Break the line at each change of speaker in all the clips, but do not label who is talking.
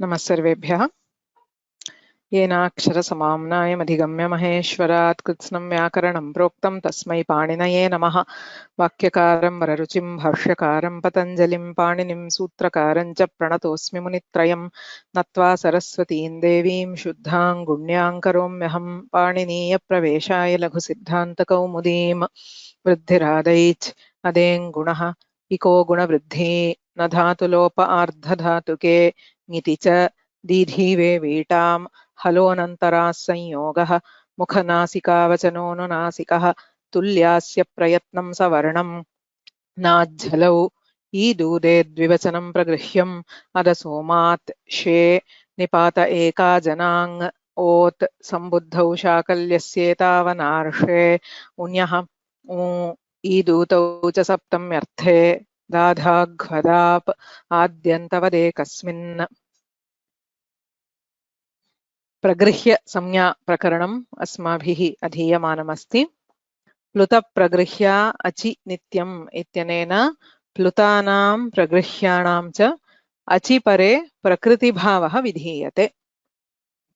नमः सर्वेभ्यः। येनाक्षरसमाम्नायमधिगम्य महेश्वरात् कृत्स्नं व्याकरणं प्रोक्तं तस्मै पाणिनये नमः। वाक्यकारं वररुचिं भाष्यकारं पतञ्जलिं पाणिनिं सूत्रकारं च प्रणतोऽस्मि मुनित्रयं नत्वा सरस्वतीं देवीं शुद्धां गुण्यां करोम्यहं पाणिनीयप्रवेशाय लघुसिद्धान्तकौमुदीं वृद्धिरादैच् अदेङ् गुणः इको गुणवृद्धि न धातुलोप आर्धधातुके ङिति च दीर्घीवे वीटां हलोऽनन्तराः संयोगः मुखनासिकावचनोऽनुनासिकः तुल्यास्य प्रयत्नं सवर्णं नाज्झलौ ईदूदे द्विवचनं प्रगृह्यम् अदसोमात् शे निपात एका जनाङ् ओत् सम्बुद्धौ शाकल्यस्येतावनार्षे उन्यः ऊ ईदूतौ च सप्तम्यर्थे दाधाघ्वदाप् आद्यन्तवदेकस्मिन्। प्रगृह्य संज्ञा प्रकरणम् अस्माभिः अधीयमानमस्ति। प्लुतप्रगृह्य अचि नित्यम् इत्यनेन प्लुतानां प्रगृह्याणां च अचि परे प्रकृतिभावः विधीयते।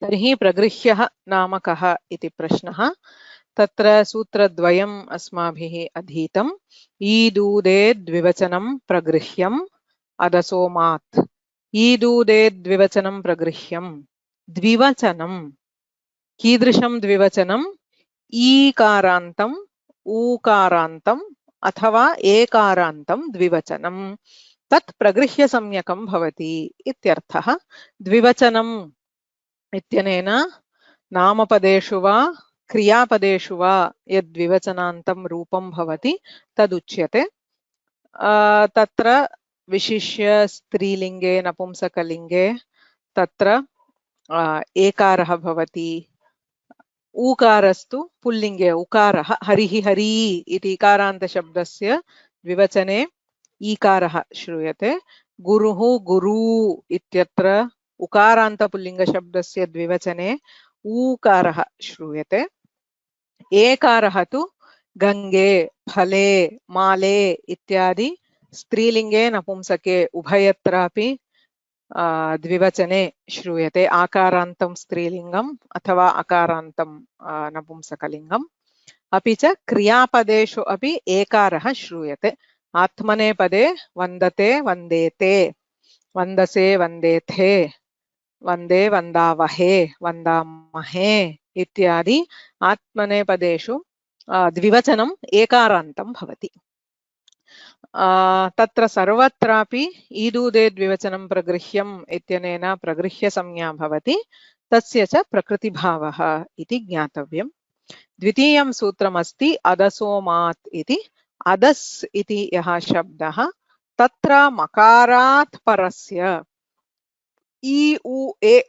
तर्हि प्रगृह्यः नाम कः इति प्रश्नः। तत्र सूत्रद्वयम् अस्माभिः अधीतम्। ईदूदे द्विवचनं प्रगृह्यम् अदसोमात्। ईदूदे द्विवचनं प्रगृह्यम् द्विवचनं कीदृशं द्विवचनं ईकारान्तं ऊकारान्तं अथवा एकारान्तं द्विवचनं तत् प्रगृह्य संज्ञकं भवति इत्यर्थः। द्विवचनम् इत्यनेन नामपदेषु वा क्रियापदेषु वा यद्विवचनान्तं रूपं भवति तदुच्यते। तत्र विशिष्य स्त्रीलिङ्गे नपुंसकलिङ्गे तत्र एकारः भवति। ऊकारस्तु पुल्लिङ्गे उकारः हरिः हरी इति इकारान्तशब्दस्य द्विवचने ईकारः श्रूयते। गुरुः गुरु इत्यत्र उकारान्तपुल्लिङ्गशब्दस्य द्विवचने ऊकारः श्रूयते। एकारः तु गङ्गे फले माले इत्यादि स्त्रीलिङ्गे नपुंसके उभयत्रापि द्विवचने श्रूयते। आकारान्तं स्त्रीलिङ्गम् अथवा अकारान्तं नपुंसकलिङ्गम्। अपि च क्रियापदेषु अपि एकारः श्रूयते। आत्मनेपदे वन्दते वन्देते वन्दसे वन्देथे वन्दे वन्दावहे वन्दामहे इत्यादि आत्मनेपदेषु द्विवचनम् एकारान्तं भवति। तत्र सर्वत्रापि ईदूदे द्विवचनं प्रगृह्यम् इत्यनेन प्रगृह्य संज्ञा भवति। तस्य च प्रकृतिभावः इति ज्ञातव्यम्। द्वितीयं सूत्रमस्ति अदसोमात् इति। अदस् इति यः शब्दः तत्र मकारात् परस्य इ उ ए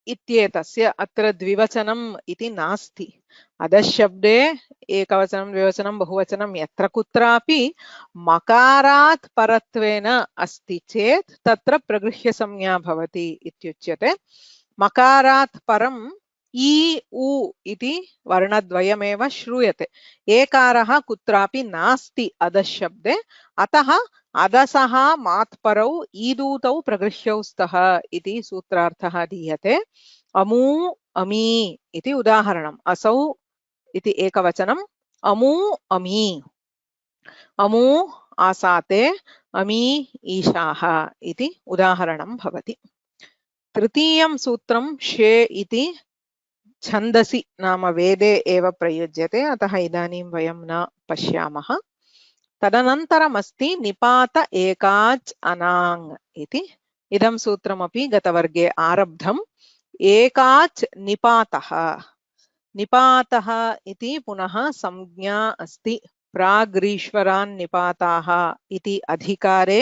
इत्येतस्य अत्र द्विवचनम् इति नास्ति। अदशब्दे एकवचनं द्विवचनं बहुवचनं यत्र कुत्रापि मकारात् परत्वेन अस्ति चेत् तत्र प्रगृह्य संज्ञा भवति इत्युच्यते। मकारात् परम् इ उ इति वर्णद्वयमेव श्रूयते। एकारः कुत्रापि नास्ति अदशब्दे। अतः अदसः मात्परौ ईदूतौ प्रगृह्यौ स्तः इति सूत्रार्थः दीयते। अमू अमी इति उदाहरणम्। असौ इति एकवचनम् अमू अमी। अमू आसाते अमी ईशाः इति उदाहरणं भवति। तृतीयं सूत्रं शे इति छन्दसि नाम वेदे एव प्रयुज्यते। अतः इदानीं वयं न पश्यामः। तदनन्तरमस्ति निपात एकाच् अनाङ् इति। इदं सूत्रमपि गतवर्गे आरब्धम्। एकाच् निपातः। निपातः इति पुनः संज्ञा अस्ति। प्राग्रीश्वरान् निपाताः इति अधिकारे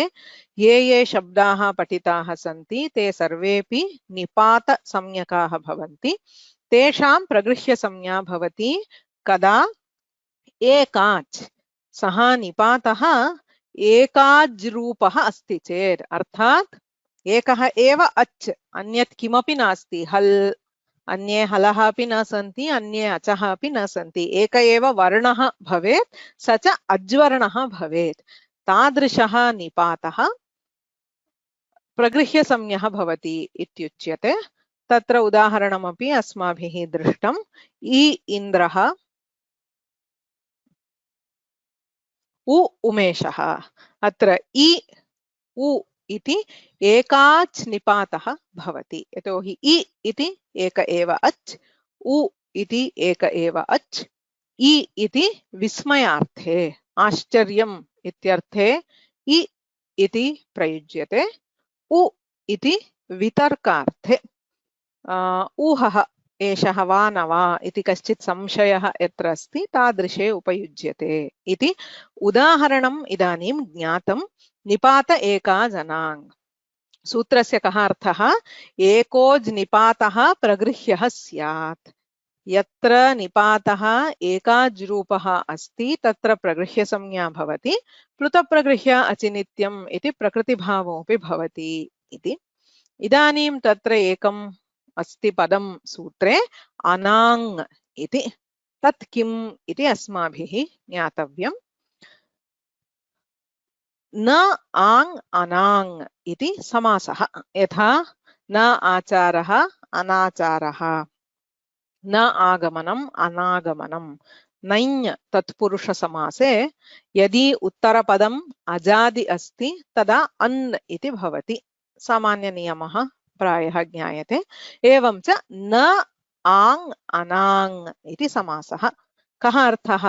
ये शब्दाः पठिताः सन्ति ते सर्वेपि निपात संज्ञकाः भवन्ति। तेषां प्रगृह्य संज्ञा भवति कदा एकाच् सः निपातः एकाज् रूपः अस्ति चेत् अर्थात् एकः एव अच् अन्यत् किमपि नास्ति। हल् अन्ये हलः अपि न सन्ति अन्ये अचः अपि न सन्ति। एक एव वर्णः भवेत् स च अज्वर्णः भवेत्। तादृशः निपातः प्रगृह्यसंज्ञः भवति इत्युच्यते। तत्र उदाहरणमपि अस्माभिः दृष्टम्। इ इन्द्रः, उ उमेशः। अत्र इ उ इति एकाच् निपातः भवति, यतोहि इ इति एक एव अच्, उ इति एक एव अच्, इ इति विस्मयार्थे आश्चर्यम् इत्यर्थे इ इति प्रयुज्यते, उ इति वितर्कार्थे ऊहः एषः वा न वा इति कश्चित् संशयः यत्र अस्ति तादृशे उपयुज्यते इति उदाहरणम् इदानीं ज्ञातं। निपात एका जनाङ् सूत्रस्य कः अर्थः? एकोज् निपातः प्रगृह्यः स्यात्। यत्र निपातः एकाज्रूपः अस्ति तत्र प्रगृह्यसंज्ञा भवति, प्लुतप्रगृह्य अचिनित्यम् इति प्रकृतिभावोऽपि भवति इति। इदानीं तत्र एकम् अस्ति पदं सूत्रे अनाङ् इति। तत् किम् इति अस्माभिः ज्ञातव्यम्। न आङ् अनाङ् इति समासः। यथा न आचारः अनाचारः, न आगमनम् अनागमनम्। नञ् तत्पुरुषसमासे यदि उत्तरपदम् अजादि अस्ति तदा अन् इति भवति। सामान्यनियमः प्रायः ज्ञायते। एवं च न आङ् अनाङ् इति समासः। कः अर्थः?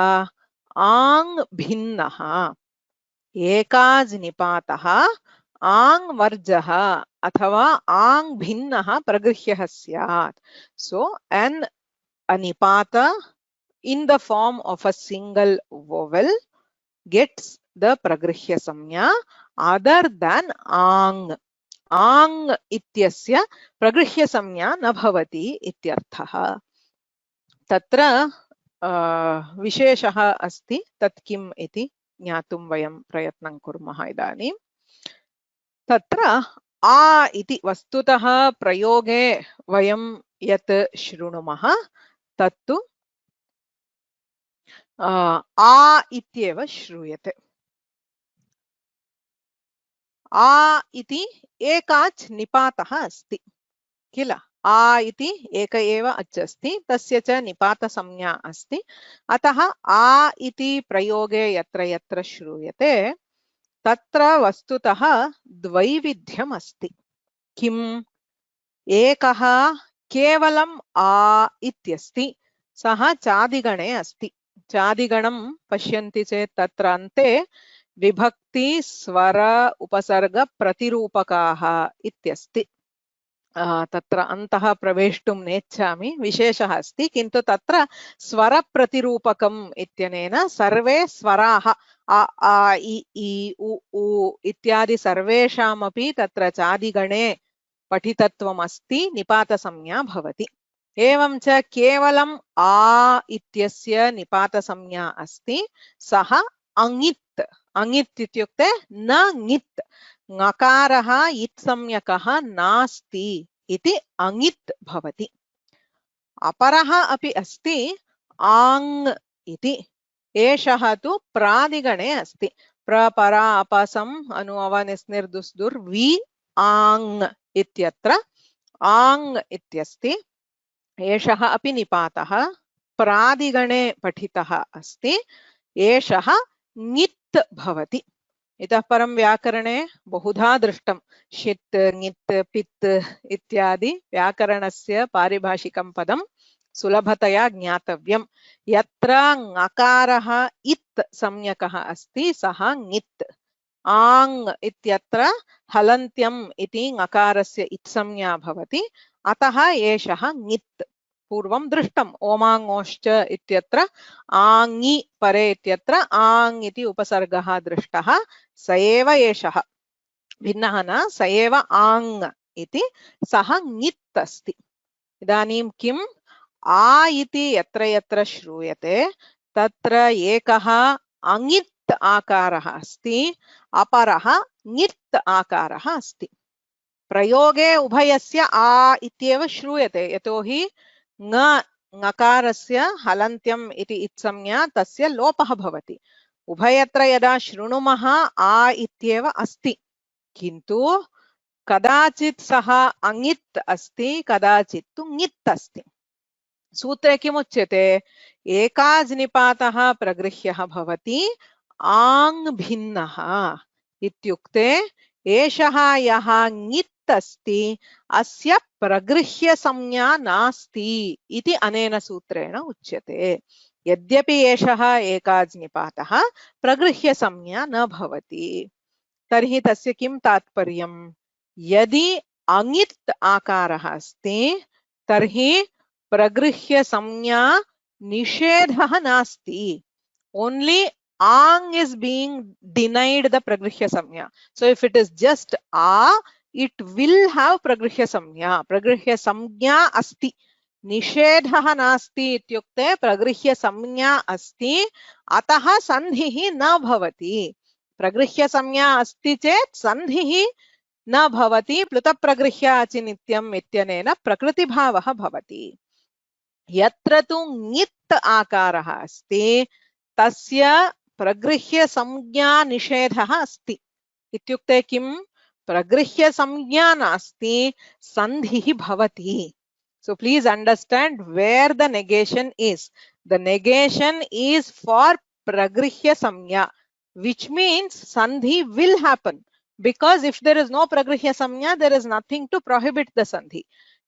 आङ् भिन्नः, एकाज् निपातः आङ् वर्जः अथवा आङ् भिन्नः प्रगृह्यः स्यात्. So a nipata in the form of a single vowel gets the pragrihya samnya other than ang. आङ् इत्यस्य प्रगृह्य संज्ञा न भवति इत्यर्थः। तत्र विशेषः अस्ति। तत् किम् इति ज्ञातुं वयं प्रयत्नं कुर्मः इदानीं। तत्र आ इति वस्तुतः प्रयोगे वयं यत् शृणुमः तत्तु आ इत्येव श्रूयते। आ इति एकाच् निपातः अस्ति किल। आ इति एक एव अच् अस्ति, तस्य च निपातसंज्ञा अस्ति। अतः आ इति प्रयोगे यत्र यत्र श्रूयते तत्र वस्तुतः द्वैविध्यम् अस्ति। किम्? एकः केवलम् आ इत्यस्ति, सः चादिगणे अस्ति। चादिगणं पश्यन्ति चेत् तत्र अन्ते विभक्ति स्वर उपसर्ग प्रतिरूपकाः इत्यस्ति। तत्र अन्तः प्रवेष्टुं नेच्छामि, विशेषः अस्ति। किन्तु तत्र स्वरप्रतिरूपकम् इत्यनेन सर्वे स्वराः आ आ इ ई उ ऊ इत्यादि सर्वेषामपि तत्र चादिगणे पठितत्वम् अस्ति, निपातसंज्ञा भवति। एवं च केवलम् आ इत्यस्य निपातसंज्ञा अस्ति, सः अङित्। अङित् इत्युक्ते न ङित्, ङकारः इत्संज्ञकः नास्ति इति अङित् भवति। अपरः अपि अस्ति आङ् इति। एषः तु प्रादिगणे अस्ति। प्रपरा अपसम् अनु अवनिस्निर्दुस्दुर् वि आङ् इत्यत्र आङ् इत्यस्ति। एषः अपि निपातः प्रादिगणे पठितः अस्ति। एषः ङित् भवति। इतः परं व्याकरणे बहुधा दृष्टं। षित् ङित् पित् इत्यादि व्याकरणस्य पारिभाषिकं पदं सुलभतया ज्ञातव्यं। यत्र ङकारः इत् संज्ञकः अस्ति सः ङित्। आङ् इत्यत्र हलन्त्यम् इति ङकारस्य इत् संज्ञा भवति, अतः एषः ङित्। पूर्वं दृष्टम् ओमाङ्गोश्च इत्यत्र आङि परे इत्यत्र आङ् इति उपसर्गः दृष्टः। स एव एषः, भिन्नः न, स एव आङ् इति। सः ङित् अस्ति। इदानीं किम्? आ इति यत्र यत्र श्रूयते तत्र एकः अङित् आकारः अस्ति, अपरः ङित् आकारः अस्ति। प्रयोगे उभयस्य आ इत्येव श्रूयते, यतोहि ङकारस्य हलन्त्यम् इति इत्संज्ञा तस्य लोपः भवति। उभयत्र यदा शृणुमः आ इत्येव अस्ति, किन्तु कदाचित् सः अङित् अस्ति, कदाचित् तु ङित् अस्ति। सूत्रे किमुच्यते? एकाज्निपातः प्रगृह्यः भवति, आङ् भिन्नः इत्युक्ते एषः यः ङित् अस्ति अस्य प्रगृह्यसंज्ञा नास्ति इति अनेन सूत्रेण उच्यते। यद्यपि एषः एकाज्निपातः प्रगृह्यसंज्ञा न भवति। तर्हि तस्य किं तात्पर्यम्? यदि अङित् आकारः अस्ति तर्हि प्रगृह्य संज्ञा निषेधः नास्ति. Only ang is being denied the pragrihya samnya. So if it is just a, it will have pragrihya samnya. Pragrihya samnya asti. निषेधः नास्ति इत्युक्ते प्रगृह्य संज्ञा अस्ति, अतः सन्धिः न भवति. प्रगृह्य संज्ञा अस्ति चेत् सन्धिः न भवति. प्लुतप्रगृह्य अचिनित्यम् इत्यनेन प्रकृतिभावः भवति. यत्र तु ङित् आकारः अस्ति तस्य प्रगृह्य संज्ञा निषेधः अस्ति. इत्युक्ते किं? प्रगृह्य संज्ञा नास्ति, सन्धिः भवति. So please understand where the negation is. The negation is for pragrihya samnya, which means sandhi will happen, because if there is no pragrihya samnya, there is nothing to prohibit the sandhi.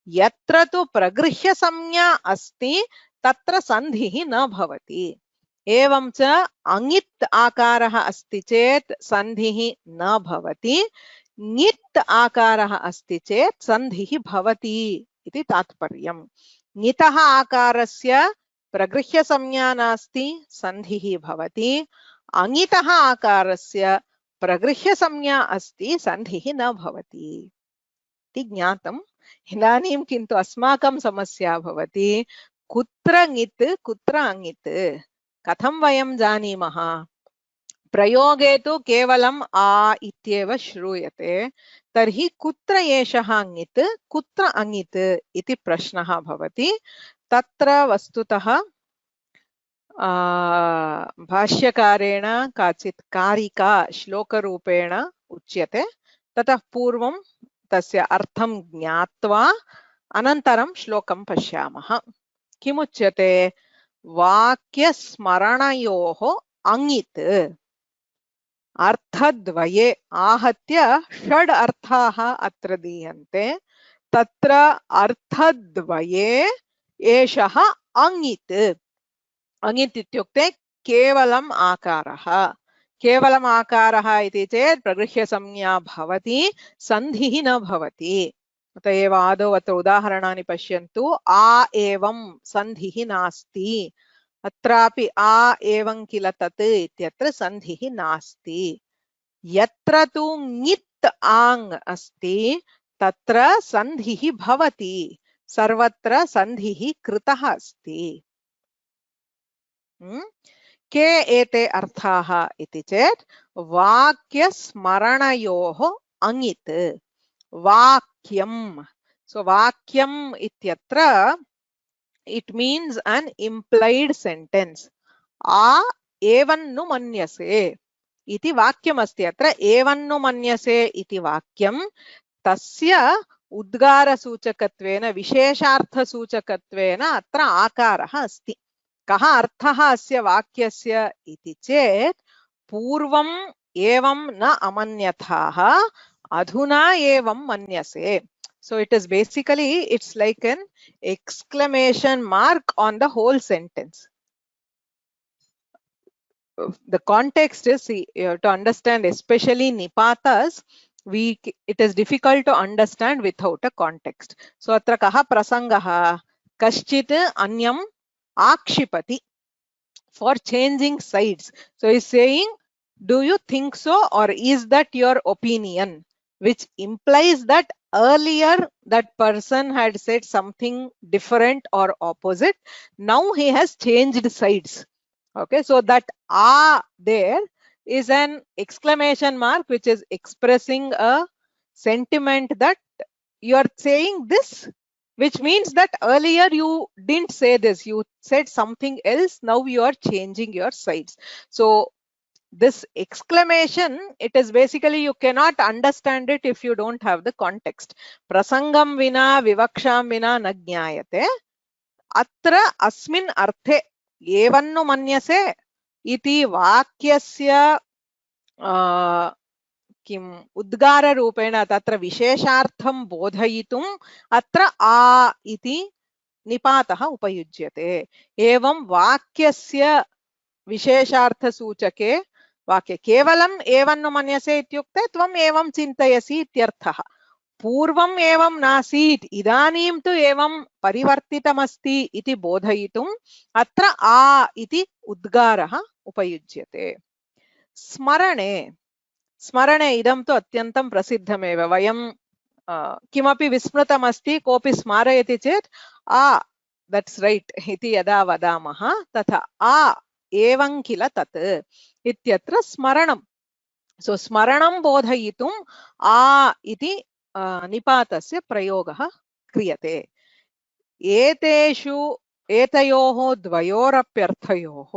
Yatra tu pragrihya samnya asti tatra sandhihi na bhavati. एवं च अङित् आकारः अस्ति चेत् सन्धिः न भवति, ङित् आकारः अस्ति चेत् सन्धिः भवति इति तात्पर्यम्. ङितः आकारस्य प्रगृह्य संज्ञा नास्ति, सन्धिः भवति. अङितः आकारस्य प्रगृह्य संज्ञा अस्ति, सन्धिः न भवति इति ज्ञातम्. इदानीं किन्तु अस्माकं समस्या भवति, कुत्र ङित् कुत्र अङित् कथं वयं जानीमः? प्रयोगे तु केवलम् आ इत्येव श्रूयते. तर्हि कुत्र एषः ङित् कुत्र अङित् इति प्रश्नः भवति. तत्र वस्तुतः भाष्यकारेण काचित् कारिका श्लोकरूपेण उच्यते. ततः पूर्वं तस्य अर्थं ज्ञात्वा अनन्तरं श्लोकं पश्यामः. किमुच्यते? वाक्यस्मरणयोः अङित् अर्थद्वये आहत्य षड् अर्थाः अत्र दीयन्ते. तत्र अर्थद्वये एषः अङित्. अङित् इत्युक्ते केवलम् आकारः. केवलम् आकारः इति चेत् प्रगृह्य संज्ञा भवति, सन्धिः न भवति. अत एव आदौ अत्र उदाहरणानि पश्यन्तु. आ एवं सन्धिः नास्ति. अत्रापि आ एवं किल तत् इत्यत्र सन्धिः नास्ति. यत्र तु ङित् आङ् अस्ति तत्र सन्धिः भवति. सर्वत्र सन्धिः कृतः अस्ति. के एते अर्थाः इति चेत् वाक्यस्मरणयोः अङित्. वाक्यम्. So vakyam ityatra, it means an implied sentence. A evannu manyase iti vakyam asti. Atra evannu manyase iti vakyam tasya udgara सूचकत्वेन विशेषार्थ सूचकत्वेन अत्र आकारः अस्ति. कः अर्थः अस्य वाक्यस्य इति चेत् पूर्वम् एवं न अमन्यथाः अधुना एवं मन्यसे. So it is basically, it's like an exclamation mark on the whole sentence. The context is, see, you have to understand, especially nipatas, it is difficult to understand without a context. So atra kaha prasangaha? Kaschit anyam akshipati, for changing sides. So he's saying, do you think so, or is that your opinion? Which implies that earlier that person had said something different or opposite. Now he has changed sides. Okay, so that "a" there is an exclamation mark which is expressing a sentiment that you are saying this, which means that earlier you didn't say this, you said something else, now you are changing your sides. So This exclamation, it is basically you cannot understand it if you don't have the context. Prasangam vina vivaksham vina na jnayate. Atra asmin arthe evannu manyase iti vakyasya किम् उद्गाररूपेण तत्र विशेषार्थं बोधयितुम् अत्र आ इति निपातः उपयुज्यते। एवं वाक्यस्य विशेषार्थसूचके वाक्ये केवलम् एवं मन्यसे इत्युक्ते त्वम् एवं चिन्तयसि इत्यर्थः। पूर्वम् एवं नासीत् इदानीं तु एवं परिवर्तितमस्ति इति बोधयितुम् अत्र आ इति उद्गारः उपयुज्यते। स्मरणे स्मरणे इदं तु अत्यन्तं प्रसिद्धमेव। वयं किमपि विस्मृतमस्ति कोऽपि स्मारयति चेत् आ दट्स् रैट् इति यदा वदामः तथा आ एवं किल तत् इत्यत्र स्मरणं। सो स्मरणं बोधयितुम् आ इति निपातस्य प्रयोगः क्रियते। एतयोः द्वयोरप्यर्थयोः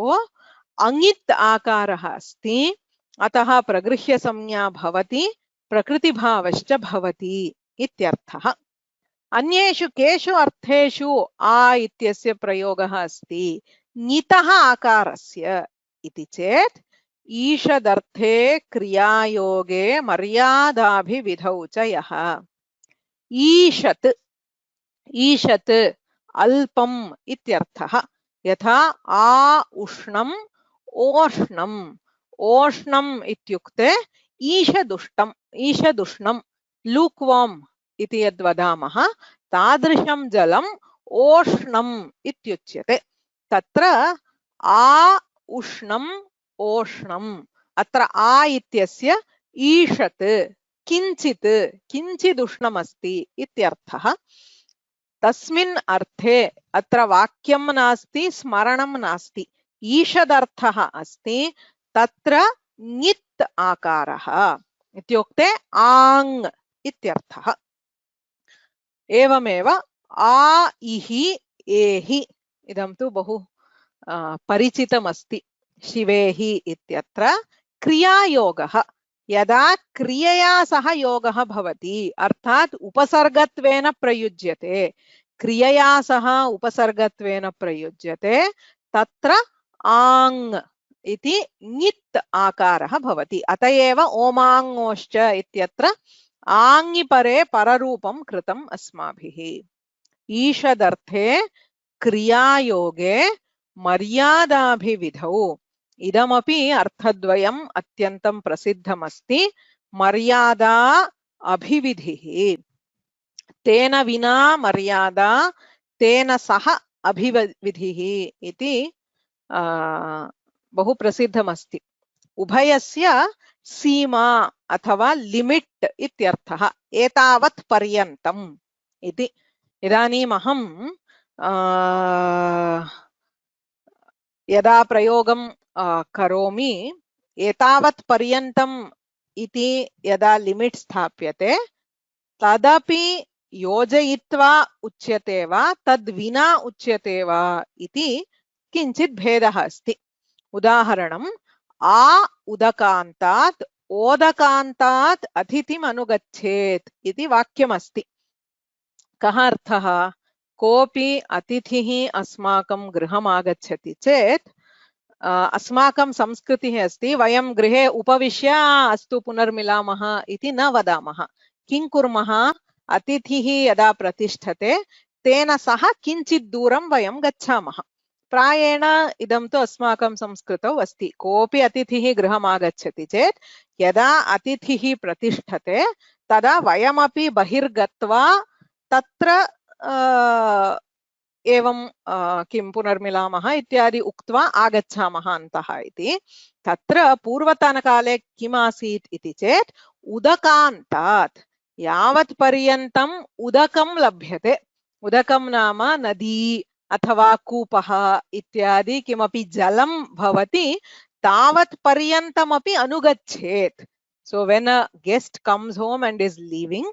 अङित् आकारः अस्ति, अतः प्रगृह्य संज्ञा भवति, प्रकृतिभावश्च भवति इत्यर्थः। अन्येषु केषु अर्थेषु आ इत्यस्य प्रयोगः अस्ति ङितः आकारस्य इति चेत् ईषदर्थे क्रियायोगे मर्यादाभिविधौ च यः। ईषत् ईषत् अल्पम् इत्यर्थः। यथा आ उष्णम् ओष्णम्। ओष्णम् इत्युक्ते ईषदुष्णम् ईषदुष्णम् लूक्वार्म् इति यद् वदामः तादृशं जलम् ओष्णम् इत्युच्यते। तत्र आ उष्णम् ओष्णम् अत्र आ इत्यस्य ईषत् किञ्चित् किञ्चिदुष्णमस्ति इत्यर्थः। तस्मिन् अर्थे अत्र वाक्यं नास्ति, स्मरणं नास्ति, ईषदर्थः अस्ति। तत्र ङित् आकारः इत्युक्ते आङ् इत्यर्थः। एवमेव आ इहि एहि इदं तु बहु परिचितमस्ति। शिवेहि इत्यत्र क्रियायोगः यदा क्रियया सह योगः भवति अर्थात् उपसर्गत्वेन प्रयुज्यते, क्रियया सह उपसर्गत्वेन प्रयुज्यते तत्र आङ् इति ङित् आकारः भवति। अत एव ओमाङ्गोश्च इत्यत्र आङि परे पररूपं कृतम् अस्माभिः। ईषदर्थे क्रियायोगे मर्यादाभिविधौ इदमपि अर्थद्वयम् अत्यन्तं प्रसिद्धमस्ति। मर्यादा अभिविधिः, तेन विना मर्यादा तेन सह अभिविधिः इति बहु प्रसिद्धमस्ति। उभयस्य सीमा अथवा लिमिट् इत्यर्थः। एतावत् पर्यन्तम् इति। इदानीम् अहं यदा प्रयोगं करोमि एतावत् पर्यन्तम् इति यदा लिमिट् स्थाप्यते तदपि योजयित्वा उच्यते वा तद्विना उच्यते वा इति किञ्चित् भेदः अस्ति। उदाहरणम् आ उदकान्तात् ओदकान्तात् अतिथिम् अनुगच्छेत् इति वाक्यमस्ति। कः अर्थः? कोऽपि अतिथिः अस्माकं गृहम् आगच्छति चेत् अस्माकं संस्कृतिः अस्ति वयं गृहे उपविश्य अस्तु पुनर्मिलामः इति न वदामः। किं कुर्मः? अतिथिः यदा प्रतिष्ठते तेन सह किञ्चित् दूरं वयं गच्छामः। प्रायेण इदं तु अस्माकं संस्कृतौ अस्ति। कोऽपि अतिथिः गृहम् आगच्छति चेत् यदा अतिथिः प्रतिष्ठते तदा वयमपि बहिर्गत्वा तत्र एवं किं पुनर्मिलामः इत्यादि उक्त्वा आगच्छामः अन्तः इति। तत्र पूर्वतनकाले किम् आसीत् इति चेत् उदकान्तात् यावत् पर्यन्तम् उदकं लभ्यते, उदकं नाम नदी अथवा कूपः इत्यादि किमपि जलं भवति तावत् पर्यन्तमपि अनुगच्छेत्। So when a guest comes home and is leaving,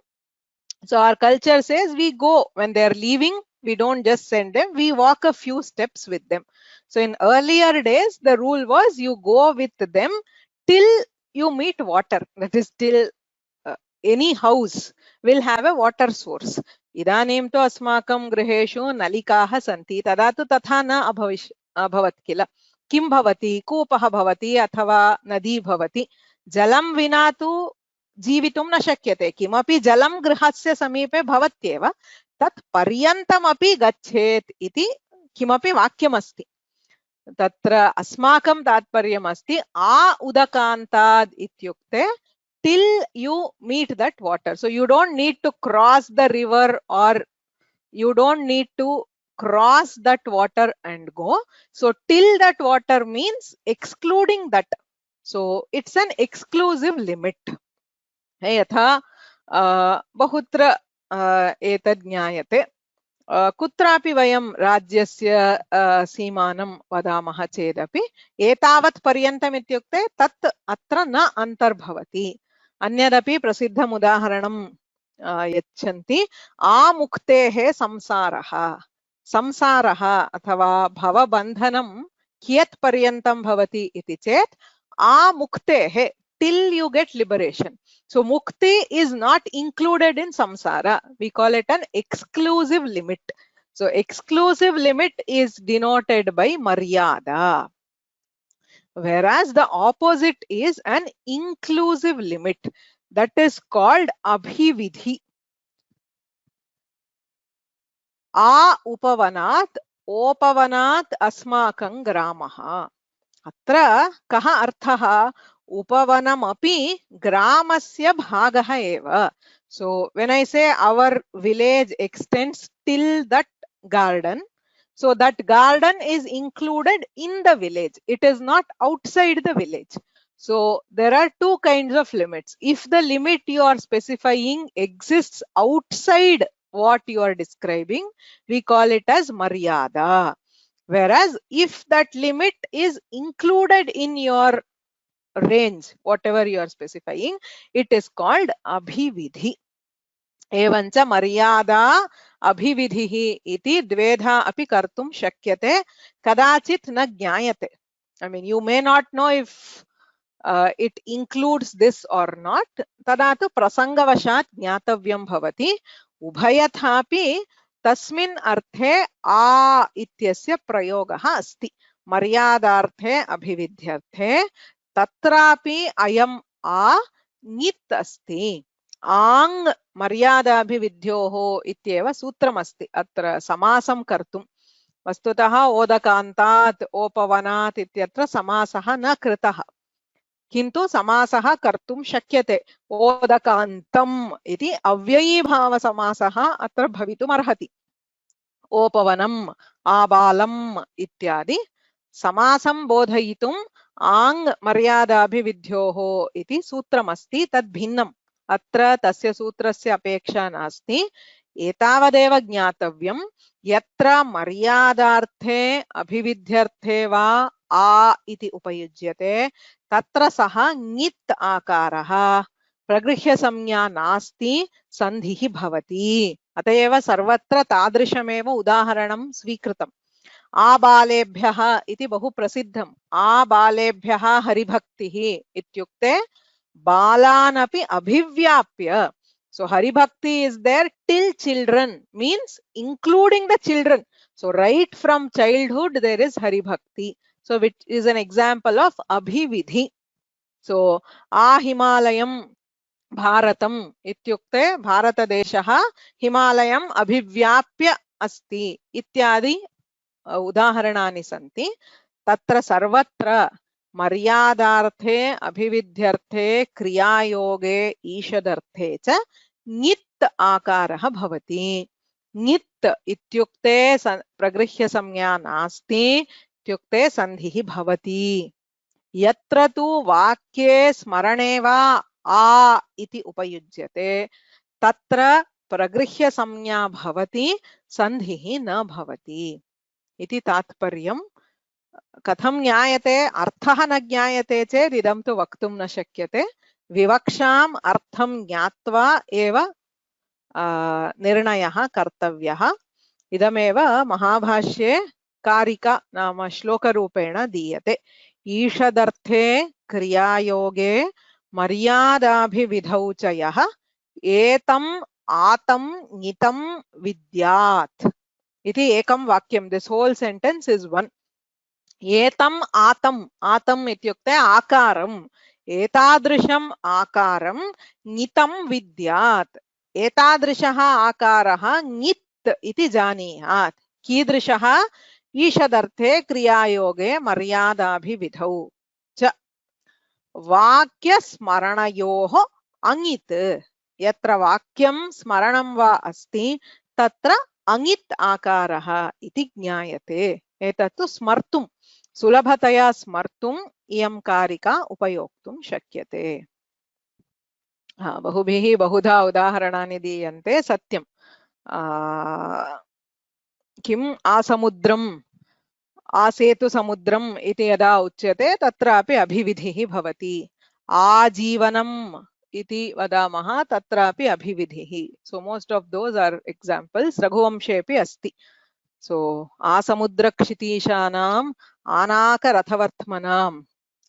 so our culture says we go, when they are leaving we don't just send them, we walk a few steps with them. So in earlier days the rule was you go with them till you meet water, that is till any house will have a water source. इदानीं तु अस्माकं गृहेषु नलिकाः सन्ति, तदा तु तथा न अभवत् किल। किं भवति, कूपः भवति अथवा नदी भवति, जलं विना तु जीवितुं न शक्यते। किमपि जलं गृहस्य समीपे भवत्येव, तत् पर्यन्तमपि गच्छेत् इति किमपि वाक्यमस्ति। तत्र अस्माकं तात्पर्यम् अस्ति आ उदकान्ताद् इत्युक्ते till you meet that water. So you don't need to cross the river, or you don't need to cross that water and go. So till that water means excluding that. So it's an exclusive limit. यथा बहुत्र एतद् ज्ञायते। कुत्रापि वयं राज्यस्य सीमानं वदामः चेदपि एतावत् पर्यन्तम् इत्युक्ते तत् अत्र न अन्तर्भवति। अन्यदपि प्रसिद्धम् उदाहरणं यच्छन्ति, आमुक्तेः संसारः। संसारः अथवा भवबन्धनं कियत् पर्यन्तं भवति इति चेत् आमुक्तेः, till you get liberation. So mukti is not included in samsara. We call it an exclusive limit. So exclusive limit is denoted by maryada, whereas the opposite is an inclusive limit, that is called abhividhi. A upavanat opavanat asmakam gramaha. Atra kaha arthaha उपवनमपि ग्रामस्य भागः एव. So when I say our village extends till that garden, so that garden is included in the village. It is not outside the village. So there are two kinds of limits. If the limit you are specifying exists outside what you are describing, we call it as maryada. Whereas if that limit is included in your range, whatever you are specifying, it is called abhividhi. एवञ्च मर्यादा अभिविधिः इति द्वेधा अपि कर्तुं शक्यते, कदाचित् न ज्ञायते. I mean, you may not know if it includes this or not. तदा तु प्रसङ्गवशात् ज्ञातव्यं भवति. उभयथापि तस्मिन् अर्थे आ इत्यस्य प्रयोगः अस्ति, मर्यादार्थे अभिविध्यर्थे। तत्रापि अयम् आ ङित् अस्ति। आङ् मर्यादाभिविध्योः इत्येव सूत्रमस्ति अत्र समासं कर्तुं। वस्तुतः ओदकान्तात् ओपवनात् इत्यत्र समासः न कृतः, किन्तु समासः कर्तुं शक्यते। ओदकान्तम् इति अव्ययीभावसमासः अत्र भवितुम् अर्हति। ओपवनम्, आबालम् इत्यादि समासं बोधयितुम् आङ् मर्यादाभिविध्योः इति सूत्रमस्ति, तद् भिन्नम्। अत्र तस्य सूत्रस्य अपेक्षा नास्ति। एतावदेव ज्ञातव्यं, यत्र मर्यादार्थे अभिविध्यर्थे वा आ इति उपयुज्यते तत्र सः ङित् आकारः, प्रगृह्य संज्ञा नास्ति, सन्धिः भवति। अत एव सर्वत्र तादृशमेव उदाहरणं स्वीकृतम्। आबालेभ्यः इति बहु प्रसिद्धम्। आबालेभ्यः हरिभक्तिः इत्युक्ते बालानपि अभिव्याप्य. So haribhakti is there till children, means including the children. So right from childhood there is haribhakti. So which is an example of abhividhi. So Himalayam Bharatam ityukte Bharatadeshah Himalayam abhivyapya asti ityadi उदाहरणानि सन्ति। तत्र सर्वत्र मर्यादार्थे अभिविध्यर्थे क्रियायोगे ईषदर्थे च ङित् आकारः भवति। ङित् इत्युक्ते प्रगृह्य संज्ञा नास्ति, इत्युक्ते सन्धिः भवति। यत्र तु वाक्ये स्मरणे वा आ इति उपयुज्यते तत्र प्रगृह्य संज्ञा भवति, सन्धिः न भवति इति तात्पर्यम्। कथं ज्ञायते, अर्थः न ज्ञायते चेत् इदं तु वक्तुं न शक्यते। विवक्षाम् अर्थं ज्ञात्वा एव निर्णयः कर्तव्यः। इदमेव महाभाष्ये कारिका नाम श्लोकरूपेण दीयते। ईषदर्थे क्रियायोगे मर्यादाभिविधौ च यः एतम् आतं ङितं विद्यात् इति एकं वाक्यं. This whole sentence is one. एतम् आतम्, आतम् इत्युक्ते आकारम्, एतादृशम् आकारं ङितं विद्यात्. एतादृशः आकारः ङित् इति जानीयात्. कीदृशः? ईषदर्थे क्रियायोगे मर्यादाभिविधौ च. वाक्यस्मरणयोः अङित्. यत्र वाक्यं स्मरणं वा अस्ति तत्र अङित् आकारः इति ज्ञायते. एतत्तु स्मर्तुं, सुलभतया स्मर्तुम् इयं कारिका उपयोक्तुं शक्यते. बहुभिः बहुधा उदाहरणानि दीयन्ते. सत्यं. किम् आसमुद्रम् आसेतु समुद्रम् इति यदा उच्यते तत्रापि अभिविधिः भवति. आजीवनम् इति वदामः तत्रापि अभिविधिः. So most of those are examples. रघुवंशेऽपि अस्ति. सो आसमुद्रक्षितीशानाम् आनाकरथवर्त्मनाम्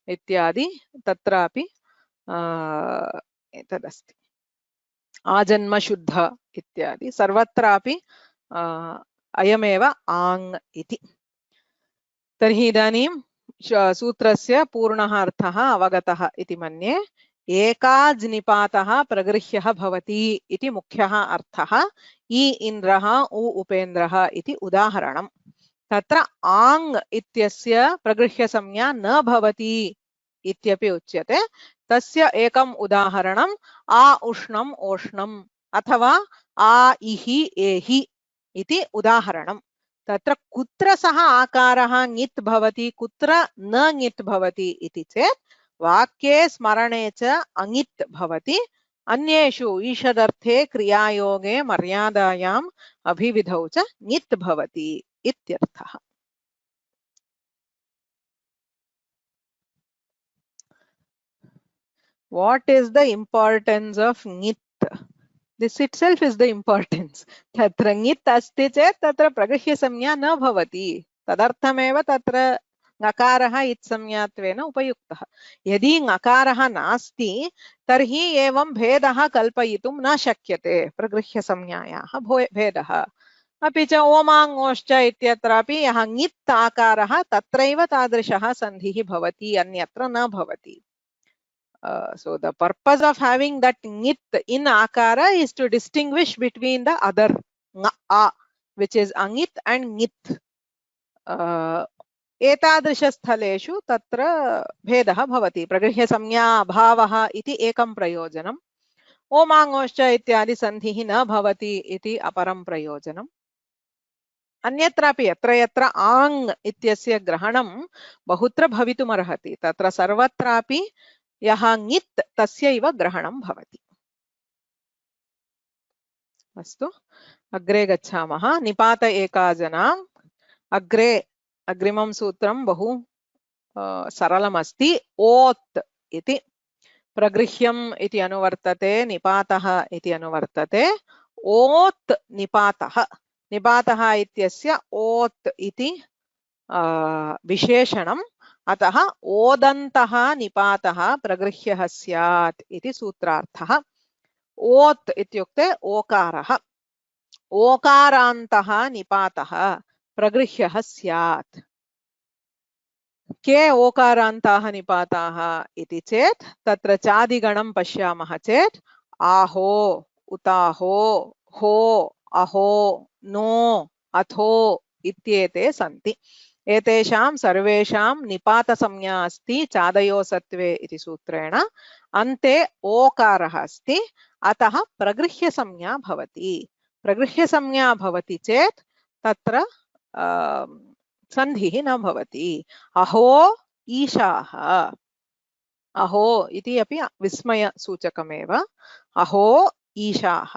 इत्यादि तत्रापि एतदस्ति. आजन्मशुद्ध इत्यादि सर्वत्रापि अयमेव आङ् इति. तर्हि इदानीं सूत्रस्य पूर्णः अर्थः अवगतः इति मन्ये. एकाज् निपातः प्रगृह्यः भवति इति मुख्यः अर्थः. इ इन्द्रः उ उपेन्द्रः इति उदाहरणं. तत्र आङ् इत्यस्य प्रगृह्यसंज्ञा न भवति इत्यपि उच्यते. तस्य एकम् उदाहरणम् आ उष्णम् ओष्णम् अथवा आ इहि एहि इति उदाहरणम्. तत्र कुत्र सः आकारः ङित् भवति, कुत्र न ङित् भवति इति चेत् वाक्ये स्मरणे च अङित् भवति. अन्येषु ईषदर्थे क्रियायोगे मर्यादायाम् अभिविधौ च ङित् भवति इत्यर्थः. What is the importance of ङित्? This itself is the importance. तत्र ङित् अस्ति चेत् तत्र प्रगृह्यसंज्ञा न भवति. तदर्थमेव तत्र ङकारः इत्संज्ञात्वेन उपयुक्तः. यदि ङकारः नास्ति तर्हि एवं भेदः कल्पयितुं न शक्यते. प्रगृह्यसंज्ञायाः भेदः. अपि च ओमाङ्गोश्च इत्यत्रापि यः ङित् आकारः तत्रैव तादृशः सन्धिः भवति, अन्यत्र न भवति. So the purpose of having that ङित् in akara is to distinguish between the other a, which is अङित् and ङित्. एतादृशस्थलेषु तत्र भेदः भवति. प्रगृह्यसंज्ञा अभावः इति एकं प्रयोजनम्. ओमाङ्गोश्च इत्यादि सन्धिः न भवति इति अपरं प्रयोजनम्. अन्यत्रापि यत्र यत्र आङ् इत्यस्य ग्रहणं बहुत्र भवितुमर्हति तत्र सर्वत्रापि यः ङित् तस्यैव ग्रहणं भवति. अस्तु, अग्रे गच्छामः. निपात एकाजनाम्. अग्रे अग्रिमं सूत्रं बहु सरलमस्ति. ओत् इति. प्रगृह्यम् इति अनुवर्तते, निपातः इति अनुवर्तते. ओत् निपातः. निपातः इत्यस्य ओत् इति विशेषणम्. अतः ओदन्तः निपातः प्रगृह्यः स्यात् इति सूत्रार्थः. ओत् इत्युक्ते ओकारः. ओकारान्तः निपातः प्रगृह्यः स्यात्. के ओकारान्ताः निपाताः इति चेत् तत्र चादिगणं पश्यामः चेत् आहो, उताहो, हो, अहो, नो, अथो इत्येते सन्ति. एतेषां सर्वेषां निपातसंज्ञा अस्ति चादयो सत्वे इति सूत्रेण. अन्ते ओकारः अस्ति, अतः प्रगृह्यसंज्ञा भवति. प्रगृह्यसंज्ञा भवति चेत् तत्र सन्धिः न भवति. अहो ईशाः. अहो इति अपि विस्मयसूचकमेव. अहो ईशाः.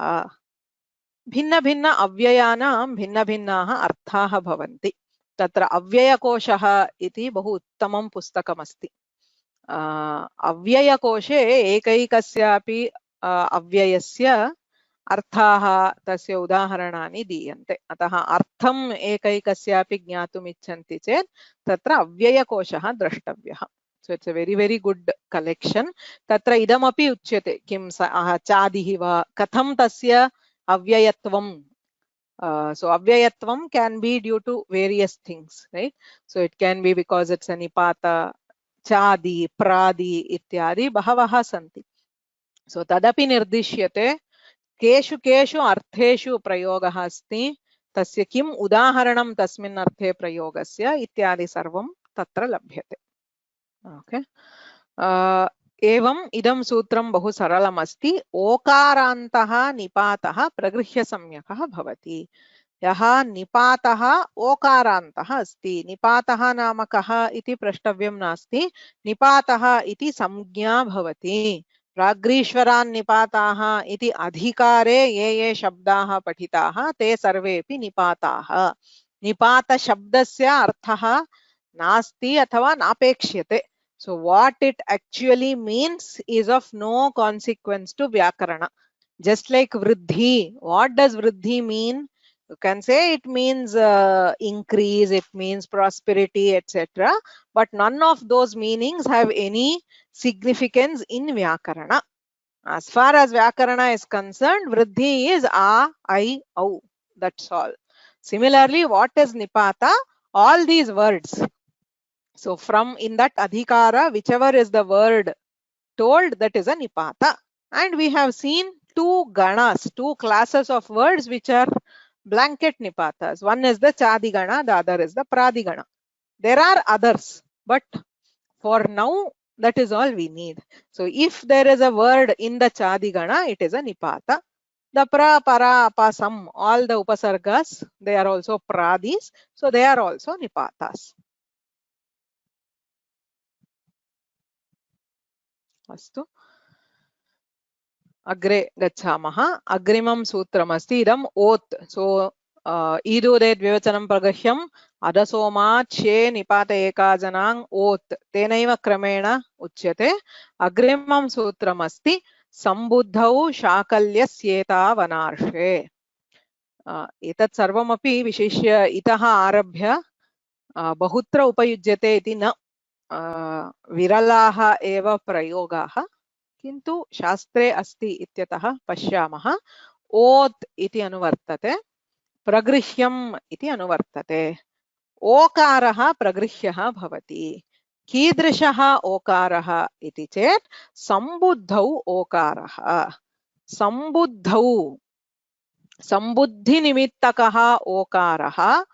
भिन्न भिन्न अव्ययानां भिन्न भिन्नाः अर्थाः भवन्ति. तत्र अव्ययकोशः इति बहु उत्तमं पुस्तकमस्ति. अव्ययकोशे एकैकस्यापि अव्ययस्य अर्थाः तस्य उदाहरणानि दीयन्ते। अतः अर्थम् एकैकस्यापि ज्ञातुम् इच्छन्ति चेत् तत्र अव्ययकोशः द्रष्टव्यः। So it's a very very good collection. तत्र इदमपि उच्यते किं चादिः वा कथं तस्य अव्ययत्वं. So avyayatvam can be due to various things, right? So it can be because it's a nipata, chadi, pradi ityadi bahavaha santi. So tadapi nirdishyate केषु केषु अर्थेषु प्रयोगः अस्ति तस्य किम् उदाहरणं तस्मिन् अर्थे प्रयोगस्य इत्यादि सर्वं तत्र लभ्यते. ओके, एवम् इदं सूत्रं बहु सरलम् अस्ति. ओकारान्तः निपातः प्रगृह्यसंज्ञकः भवति. यः निपातः ओकारान्तः अस्ति. निपातः नाम कः इति प्रष्टव्यं नास्ति. निपातः इति संज्ञा भवति. प्राग्रीश्वरान् निपाताः इति अधिकारे ये शब्दाः पठिताः ते सर्वेपि निपाताः. निपातशब्दस्य अर्थः नास्ति अथवा नापेक्ष्यते. So what it actually means is of no consequence to Vyakarana. Just like vriddhi, what does vriddhi mean? You can say it means increase, it means prosperity, etc. But none of those meanings have any significance in Vyakarana. As far as Vyakarana is concerned, vriddhi is a, I, au. That's all. Similarly, what is nipata? All these words. So from in that adhikara, whichever is the word told, that is a nipata. And we have seen two ganas, two classes of words which are blanket nipatas. One is the chadi gana, the other is the pradi gana. There are others, but for now that is all we need. So if there is a word in the chadi gana, it is a nipata. The pra, para, apasam, all the upasargas, they are also pradis, so they are also nipatas. अस्तु, अग्रे गच्छामः. अग्रिमं सूत्रमस्ति इदम् ओत्. सो ईदुदेत् विवचनं प्रगह्यम् अदसोमात् शे निपात एकाजनाङ् ओत् तेनैव क्रमेण उच्यते. अग्रिमं सूत्रमस्ति सम्बुद्धौ शाकल्यस्येतावनार्षे. एतत् सर्वमपि विशिष्य इतः आरभ्य बहुत्र उपयुज्यते इति न. विरलाः एव प्रयोगाः, किन्तु शास्त्रे अस्ति इत्यतः पश्यामः. ओत् इति अनुवर्तते, प्रगृह्यम् इति अनुवर्तते. ओकारः प्रगृह्यः भवति. कीदृशः ओकारः इति चेत् सम्बुद्धौ ओकारः. सम्बुद्धौ सम्बुद्धिनिमित्तकः ओकारः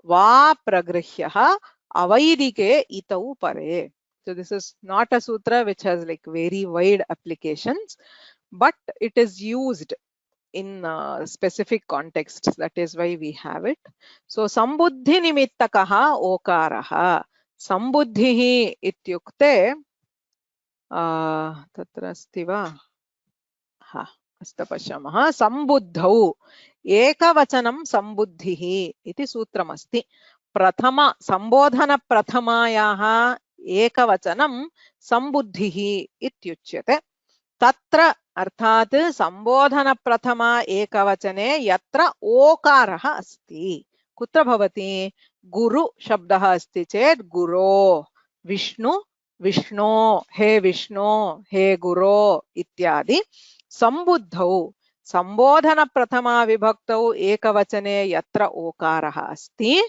वा प्रगृह्यः अवैदिके इतौ परे. So this is not a sutra which has like very wide applications, but it is used in specific contexts. That is why we have it. So sambuddhi nimittakaha okaraha. Sambuddhihi ityukte tatra asti va? Ha, asta pashyamah. Sambuddhau ekavachanam sambuddhihi iti sutram asti. प्रथम संबोधन प्रथमायाः एकवचनं सम्बुद्धिः इत्युच्यते. तत्र अर्थात् संबोधन प्रथमा एकवचने यत्र ओकारः अस्ति. कुत्र भवति? गुरु शब्दः अस्ति चेत् गुरो, विष्णु, विष्णो, हे विष्णो, हे गुरो इत्यादि. सम्बुद्धौ संबोधन प्रथमा विभक्तौ एकवचने यत्र ओकारः अस्ति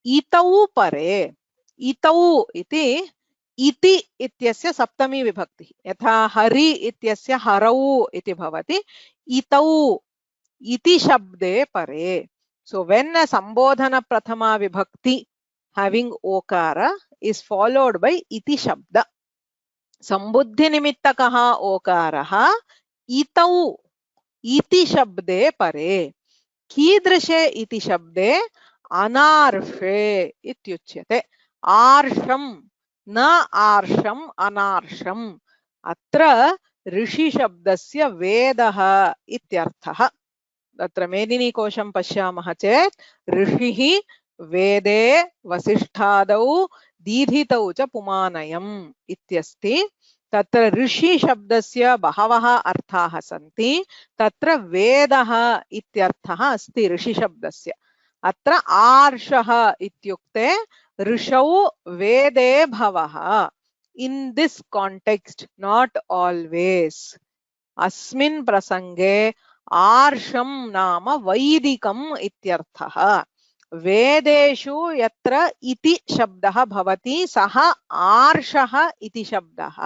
इतौ परे. इतौ इति इति इत्यस्य सप्तमी विभक्ति. यथा हरि इत्यस्य हरौ इति भवति. इतौ इति शब्दे परे. So when a संबोधन प्रथमा विभक्ति having okara is followed by iti shabda, सम्बुद्धि निमित्तकः ओकारः इतौ इति शब्दे परे. कीदृशे इति शब्दे? अनार्षे इत्युच्यते. आर्षं न आर्षम् अनार्षम्. अत्र ऋषि शब्दस्य वेदः इत्यर्थः. तत्र मेदिनीकोशं पश्यामः चेत् ऋषिः वेदे वसिष्ठादौ दीधितौ च पुमानयम् इत्यस्ति. तत्र ऋषि शब्दस्य बहवः अर्थाः सन्ति तत्र वेदः इत्यर्थः अस्ति ऋषि शब्दस्य अत्र आर्षः इत्युक्ते ऋषौ वेदे भवः in this context not always अस्मिन् प्रसंगे आर्षं नाम वैदिकम् इत्यर्थः वेदेषु यत्र इति शब्दः भवति सः आर्षः इति शब्दः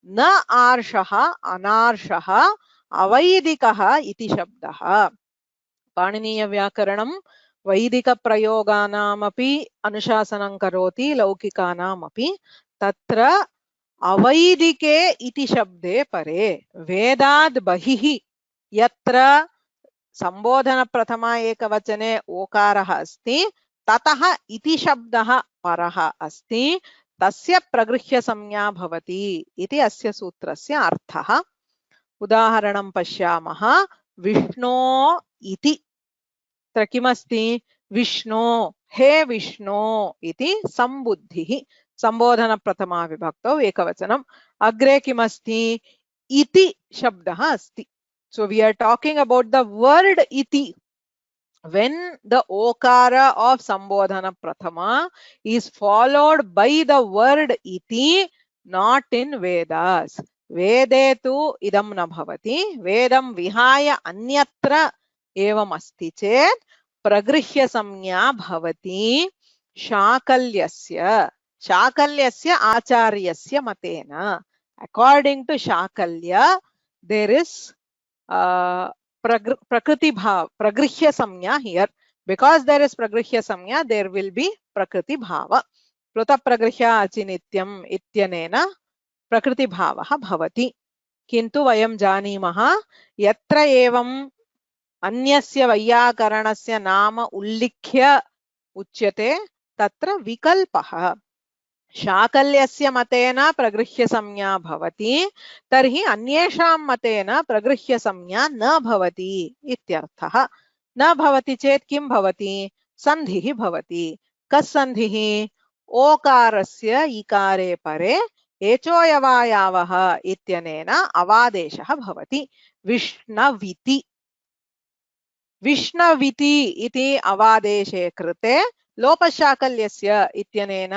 न आर्षः अनार्षः अवैदिकः इति शब्दः पाणिनीय व्याकरणं वैदिकप्रयोगानामपि अनुशासनं करोति लौकिकानामपि तत्र अवैदिके इति शब्दे परे वेदाद् बहिः यत्र संबोधन प्रथमा एकवचने ओकारः अस्ति ततः इति शब्दः परः अस्ति तस्य प्रगृह्य संज्ञा भवति इति अस्य सूत्रस्य अर्थः उदाहरणं पश्यामः विष्णो इति तत्र किमस्ति विष्णो हे विष्णो इति संबुद्धिः संबोधन प्रथमा विभक्तौ एकवचनम् अग्रे किमस्ति इति शब्दः अस्ति so we are talking about the word iti when the okara of sambodhana prathama is followed by the word iti not in vedas vede tu idam na bhavati vedam vihaya anyatra evam asti chet pragrihya samnya bhavati शाकल्यस्य आचार्यस्य matena according to shakalya there is prakriti bhava pragrihya samnya here because there is pragrihya samnya there will be prakriti bhava pluta pragrihya achinityam ityanena prakriti bhavah bhavati किन्तु वयं जानीमः यत्र एवं अन्यस्य वैयाकरणस्य नाम उल्लिख्य उच्यते तत्र विकल्पः शाकल्यस्य मतेन प्रगृह्य संज्ञा भवति तर्हि अन्येषां मतेन प्रगृह्य संज्ञा न भवति इत्यर्थः न भवति चेत् किं भवति सन्धिः भवति कस् सन्धिः ओकारस्य इकारे परे एचोयवायावः इत्यनेन अवादेशः भवति विष्णविति विष्णविति इति अवादेशे कृते लोपशाकल्यस्य इत्यनेन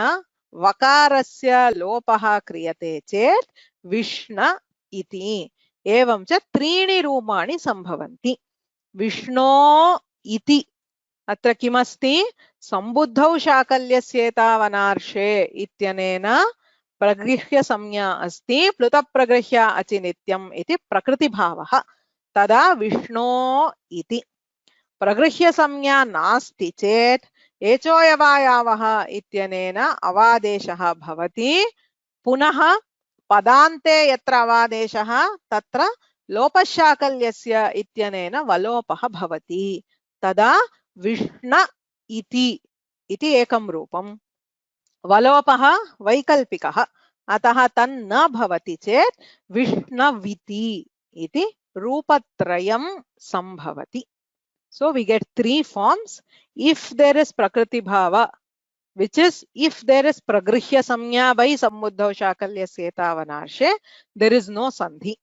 वकारस्य लोपः क्रियते चेत् विष्ण इति एवं च त्रीणि रूपाणि सम्भवन्ति विष्णो इति अत्र किमस्ति सम्बुद्धौ शाकल्यस्येतावनार्षे इत्यनेन प्रगृह्य संज्ञा अस्ति प्लुतप्रगृह्य अचिनित्यम् इति प्रकृतिभावः तदा विष्णो इति प्रगृह्य संज्ञा नास्ति चेत् एचोयवायावः इत्यनेन अवादेशः भवति पुनः पदान्ते यत्र अवादेशः तत्र लोपशाकल्यस्य इत्यनेन वलोपः भवति तदा विष्ण इति एकं रूपम् वलोपः वैकल्पिकः अतः तन्न भवति चेत् विष्णविति इति रूपत्रयं सम्भवति so we get three forms if there is prakriti bhava which is if there is pragrihya samnya by sambuddhau shakalya setavanarshe there is no sandhi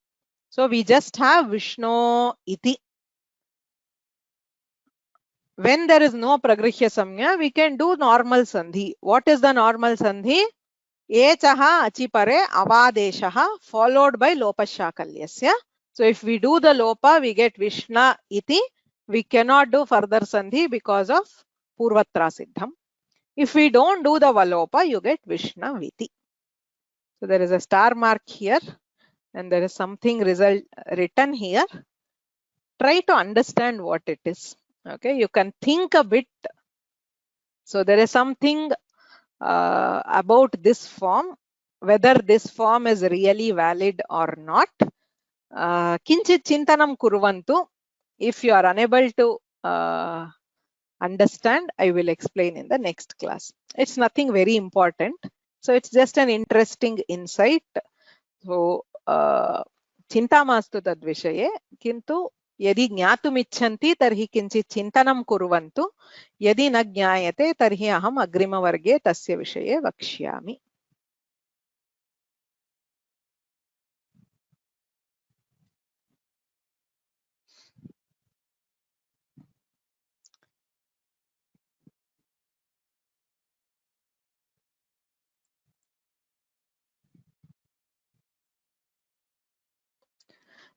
so we just have vishnu iti when there is no pragrihya samnya we can do normal sandhi what is the normal sandhi echaha achipare avadeshaha followed by lopashakalyasya so if we do the lopa we get vishna iti we cannot do further sandhi because of purvatra siddham. If we don't do the valopa, you get Vishnaviti. So there is a star mark here and there is something written here. Try to understand what it is. Okay, you can think a bit. So there is something about this form, whether this form is really valid or not. Kinchit chintanam kurvantu. If you are unable to understand, I will explain in the next class. It's nothing very important. So it's just an interesting insight. So चिन्ता मास्तु तद्विषये किन्तु यदि ज्ञातुमिच्छन्ति तर्हि किञ्चित् चिन्तनं कुर्वन्तु यदि न ज्ञायते तर्हि अहम् अग्रिमवर्गे तस्य विषये वक्ष्यामि।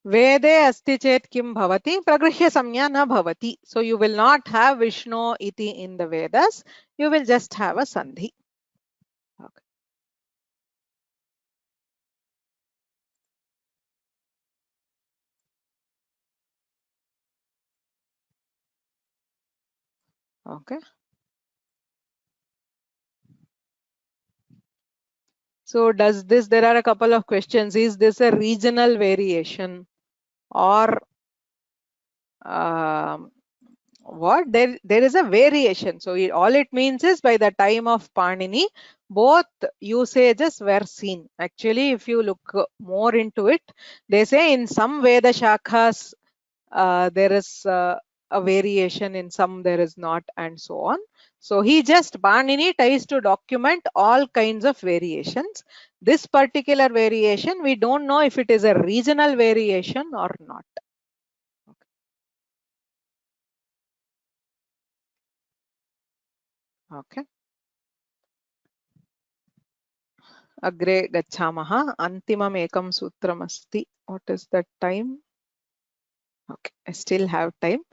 वेदे अस्ति चेत् किं भवति? प्रगृह्य संज्ञा न भवति. So you will not have Vishnu iti in the Vedas. You will just have a sandhi. Okay. Okay. So does this, there are a couple of questions. Is this a regional variation or what? There is a variation. So all it means is by the time of Panini, both usages were seen. Actually, if you look more into it, they say in some Veda Shakhas, there is a variation, in some there is not, and so on. So he just, Panini tries to document all kinds of variations. This particular variation, we don't know if it is a regional variation or not. Okay. Agre gacchamaha. Antimam ekam sutram asti. What is that time? Okay, I still have time.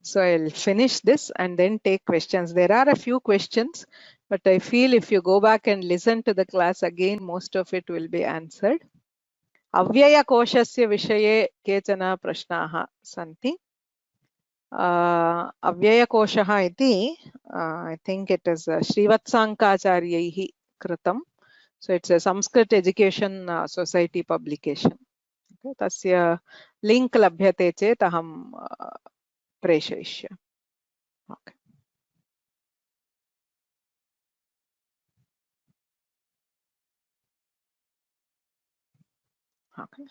So I'll finish this and then take questions. There are a few questions, but I feel if you go back and listen to the class again, most of it will be answered. Avyaya-koshasya vishaye kechana prashnaha santi. Avyaya-koshaha iti, I think it is Srivatsankacharyahi kritam. So it's a Sanskrit Education Society publication. Okay, tasya link labhyate chet aham प्रेषयिष्यामि. Okay. Okay.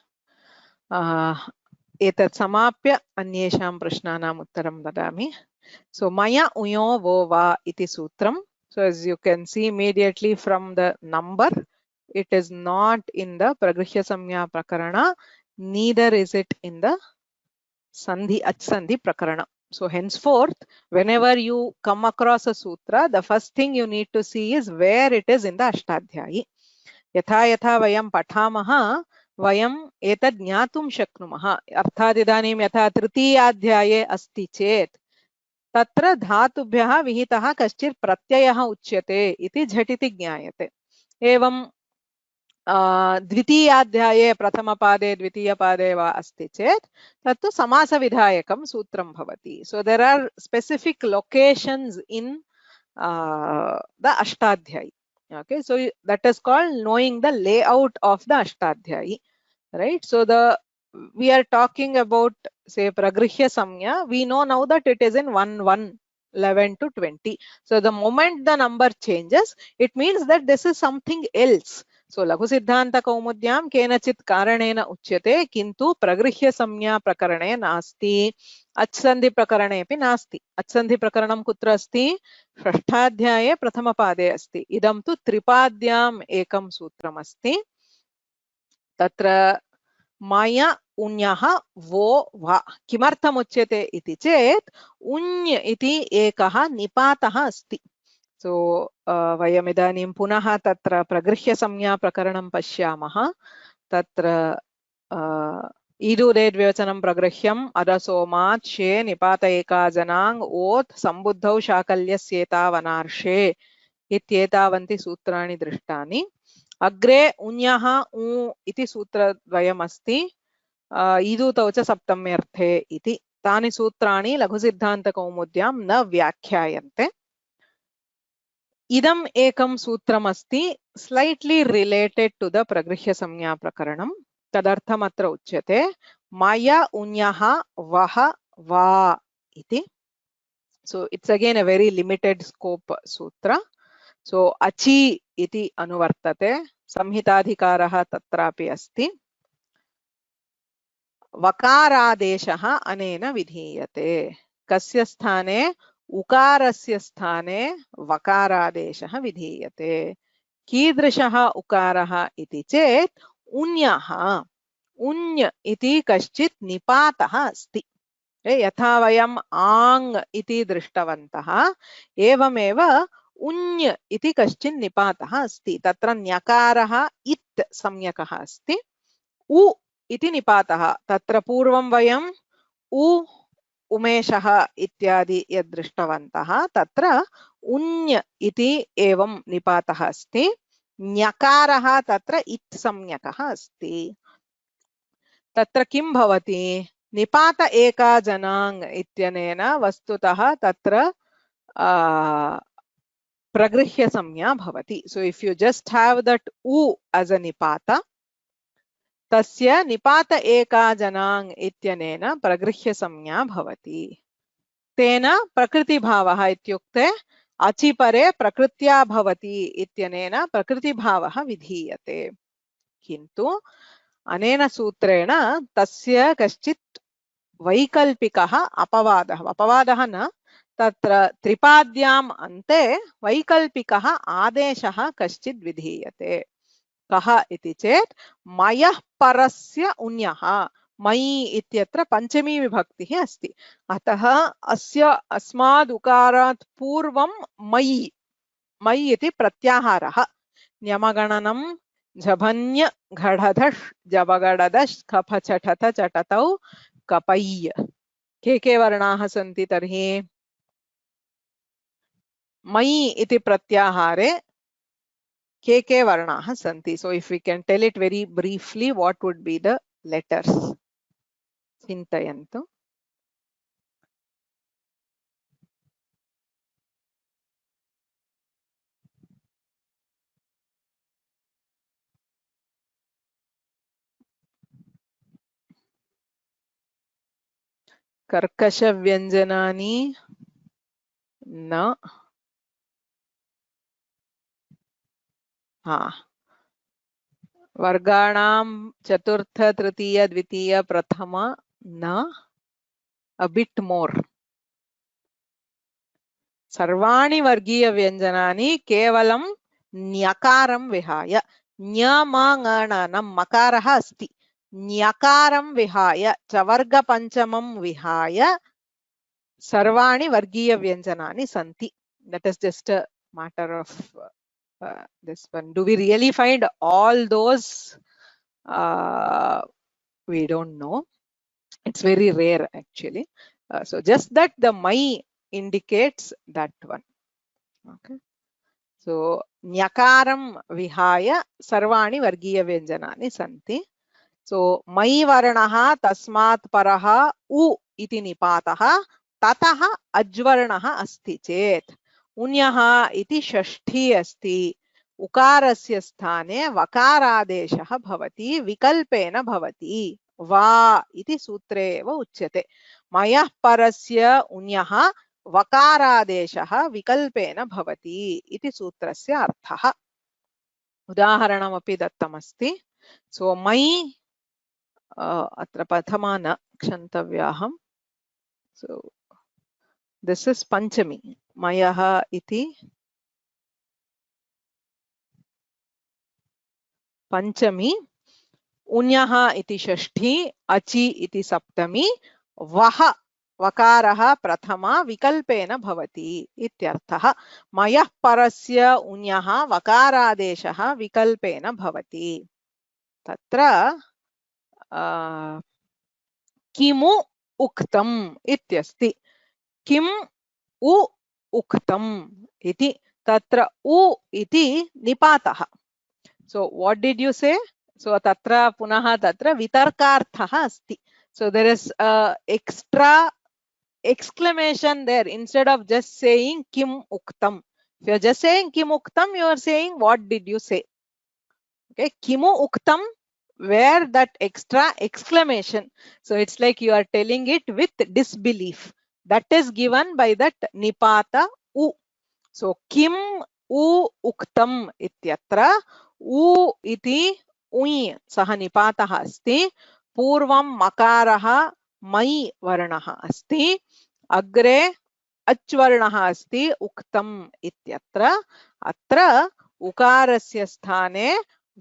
एतत् समाप्य अन्येषां प्रश्नानाम् उत्तरं ददामि. So maya uyo vo va iti sutram. So as you can see immediately from the number, it is not in the Pragrihya Samya Prakarana, neither is it in the Sandhi Achsandhi Prakarana. So henceforth, whenever you come across a sutra, the first thing you need to see is where it is in the Ashtadhyayi. यथा यथा वयं पठामः वयम् एतद् ज्ञातुं शक्नुमः. अर्थात् इदानीं यथा तृतीयाध्याये अस्ति चेत् तत्र धातुभ्यः विहितः कश्चित् प्रत्ययः उच्यते इति झटिति ज्ञायते. एवं द्वितीयाध्याये प्रथमपादे द्वितीयपादे वा अस्ति चेत् तत्तु समासविधायकं सूत्रं भवति. So there are specific locations in the Ashtadhyayi. Okay, so that is called knowing the layout of the Ashtadhyayi, right? So we are talking about, say, Pragrihya Samya. We know now that it is in 1, 1, 11 to 20. So the moment the number changes, it means that this is something else. So Laghu Siddhanta Kaumudyam kenachit karanena uchyate kintu Pragrihya Samya prakarane nasti. Achsandhi prakarane api nasti. Achsandhi prakaranam kutra asti? षष्ठाध्याये प्रथमपादे अस्ति. इदं तु त्रिपाद्याम् एकं सूत्रम् अस्ति. तत्र मया उञ्यः वो वा किमर्थम् उच्यते इति चेत् उञ् इति एकः निपातः अस्ति. सो वयम् इदानीं पुनः तत्र प्रगृह्यसंज्ञा प्रकरणं पश्यामः. तत्र ईदुरेद्विवचनं प्रगृह्यम् अदसोमात् शे निपात एकाजनाङ् ओत् सम्बुद्धौ शाकल्यस्येतावनार्षे इत्येतावन्ति सूत्राणि दृष्टानि. अग्रे उञ्यः उ इति सूत्रद्वयमस्ति. ईदुतौ च सप्तम्यर्थे इति. तानि सूत्राणि लघुसिद्धान्तकौमुद्यां न व्याख्यायन्ते. इदम् एकं सूत्रमस्ति स्लैट्लि रिलेटेड टू द प्रगृह्यसंज्ञा प्रकरणं. तदर्थम् अत्र उच्यते मया उञ्यः वः वा इति. So it's again a very limited scope sutra. So achi iti anuvartate. संहिताधिकारः तत्रापि अस्ति. वकारादेशः अनेन विधीयते. कस्य स्थाने? उकारस्य स्थाने वकारादेशः विधीयते. कीदृशः उकारः इति चेत् उञ्यः. उञ् इति कश्चित् निपातः अस्ति. यथा वयम् आङ् इति दृष्टवन्तः एवमेव उञ् इति कश्चित् निपातः अस्ति. तत्र न्यकारः इत् संज्ञकः अस्ति. उ इति निपातः। तत्र पूर्वं वयं उ उमेशः इत्यादि यद् दृष्टवन्तः तत्र उञ् इति एवं निपातः अस्ति। ञकारः तत्र इत् संज्ञकः अस्ति। तत्र किं भवति निपात एका जनाङ् इत्यनेन वस्तुतः तत्र प्रगृह्य संज्ञा भवति. So if you just have that उ एज अ निपात तस्य निपात एका जनाङ् इत्यनेन प्रगृह्य संज्ञा भवति. तेन प्रकृतिभावः इत्युक्ते अचिपरे प्रकृत्या भवति इत्यनेन प्रकृतिभावः विधीयते. किन्तु अनेन सूत्रेण तस्य कश्चित् वैकल्पिकः अपवादः, अपवादः न, तत्र त्रिपाद्याम् अन्ते वैकल्पिकः आदेशः कश्चित् विधीयते. कः इति चेत् मयः परस्य उञः. मयि इत्यत्र पञ्चमी विभक्तिः अस्ति, अतः अस्य अस्माद् उकारात् पूर्वं मयि, मयि इति प्रत्याहारः. न्यमगणनं झभन्य घढधष् जबगडदश् कफचठथ चटतौ कपय्य. के वर्णाः सन्ति तर्हि? मयि इति प्रत्याहारे के वर्णाः सन्ति? So if we can tell it very briefly, what would be the letters? चिन्तयन्तु. कर्कश व्यञ्जनानि न. वर्गाणां चतुर्थ तृतीय द्वितीय प्रथम न. a bit more. सर्वाणि वर्गीय व्यञ्जनानि केवलं न्यकारं विहाय. न्यमगणनं मकारः अस्ति, न्यकारं विहाय चवर्गपञ्चमं विहाय सर्वाणि वर्गीय व्यञ्जनानि सन्ति. That is just a matter of this one. Do we really find all those? We don't know. It's very rare actually. So just that the mai indicates that one. Okay. So nyakaram vihaya sarvani vargiya vyanjanani santi. So mai varanaha tasmat paraha u iti nipataha tataha ajvaranaha asti chet unyaha iti shashthi asti उकारस्य स्थाने वकारादेशः भवति विकल्पेन भवति. वा इति सूत्रे एव उच्यते. मयः परस्य उञः वकारादेशः विकल्पेन भवति इति सूत्रस्य अर्थः. उदाहरणमपि दत्तमस्ति. सो मयि अत्र प्रथमा न क्षन्तव्याहम्. सो दिस् इस् पञ्चमी. मयः इति पंचमी, उञः इति षष्ठी, अचि इति सप्तमी, वः वकारः प्रथमा विकल्पेन भवति इत्यर्थः. मयः परस्य उञः वकारादेशः विकल्पेन भवति. तत्र किमु उक्तम् इत्यस्ति. किम् उ उक्तम् इति. तत्र उ इति निपातः. So what did you say? So tatra punaha tatra vitarkarthah asti. So there is a extra exclamation there instead of just saying kim uktam. If you are just saying kim uktam, you are saying what did you say? Okay, kimu uktam, where that extra exclamation. So it's like you are telling it with disbelief. That is given by that nipata u. So kim u uktam ityatra उ इति उञ् सः निपातः अस्ति. पूर्वं मकारः मै वर्णः अस्ति, अग्रे अच् वर्णः अस्ति उक्तम् इत्यत्र. अत्र उकारस्य स्थाने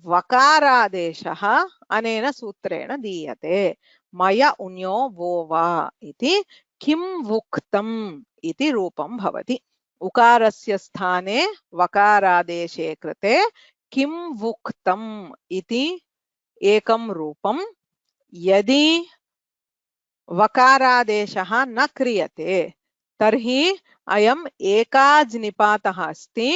वकारादेशः अनेन सूत्रेण दीयते. मय उञो वो वा इति किं वुक्तम् इति रूपं भवति. उकारस्य स्थाने वकारादेशे कृते किं वुक्तम् इति एकं रूपं, यदि वकारादेशः न क्रियते तर्हि अयम् एकाज् निपातः अस्ति।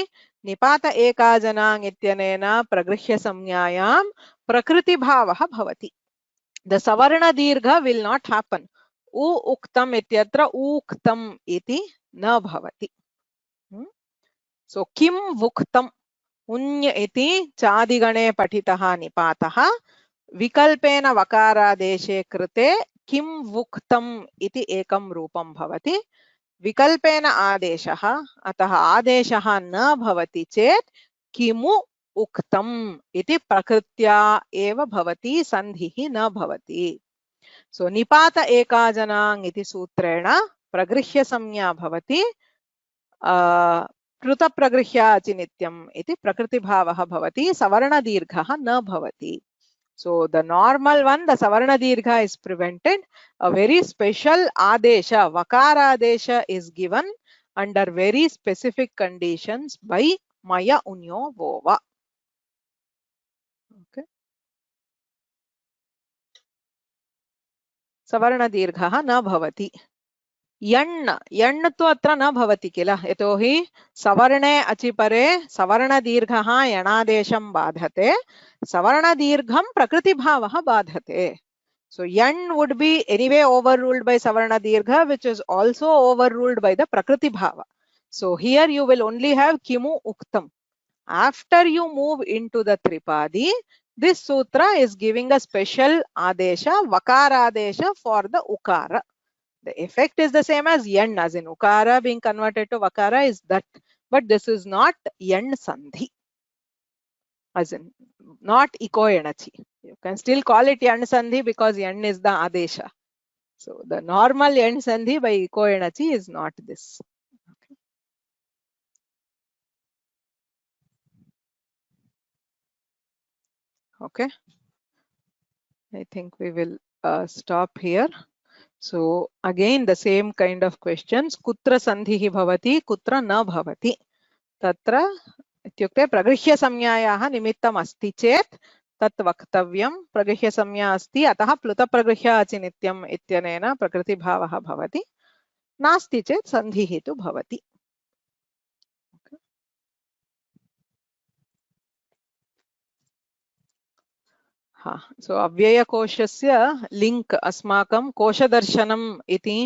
निपात एकाजनाङ् इत्यनेन प्रगृह्यसंज्ञायां प्रकृतिभावः भवति। द सवर्ण दीर्घ विल नॉट हैपन। उ उक्तम इत्यत्र उक्तम इति न भवति। सो किं वुक्तम उञ् इति चादिगणे पठितः निपातः विकल्पेन वकारादेशे कृते किं वुक्तम इति एकं रूपं भवति। विकल्पेन आदेशः, अतः आदेशः न भवति चेत् किमु उक्तम इति प्रकृत्या एव भवति, संधिः न भवति। सो निपात एकाजनाङ् इति सूत्रेण प्रगृह्य संज्ञा भवति, कृत प्रगृह्य अचिनित्यम् इति प्रकृतिभावः भवति, सवर्ण दीर्घः न भवति। So the normal one, the savarna dirgha is prevented. A very special adesha, vakara adesha is given under very specific conditions by maya unyo vova. Okay. Savarna dirgha na bhavati. यण् तु अत्र न भवति किल, यतोहि सवर्णे अचिपरे सवर्णदीर्घः यणादेशं बाधते, सवर्णदीर्घं प्रकृतिभावः बाधते. So yan would be anyway overruled by savarna dirgha, which is also overruled by the prakriti bhava. So here you will only have kimu uktam. After you move into the tripadi, this sutra is giving a special adesha, vakara adesha for the ukara. The effect is the same as yan, as in ukara being converted to vakara is that, but this is not yan sandhi, as in not iko enachi. You can still call it yan sandhi because yan is the adesha. So the normal yan sandhi by iko enachi is not this. Okay. I think we will stop here. So again the same kind of questions. Kutra sandhihi bhavati, kutra na bhavati. Tatra इत्युक्ते प्रगृह्य संज्ञायाः निमित्तम् अस्ति चेत् तत् वक्तव्यं। प्रगृह्य संज्ञा अस्ति अतः प्लुत प्रगृह्य अचिनित्यम् इत्यनेन प्रकृतिभावः भवति, नास्ति चेत् सन्धिः तु भवति। सो अव्ययकोशस्य लिंक अस्माकं कोशदर्शनम् इति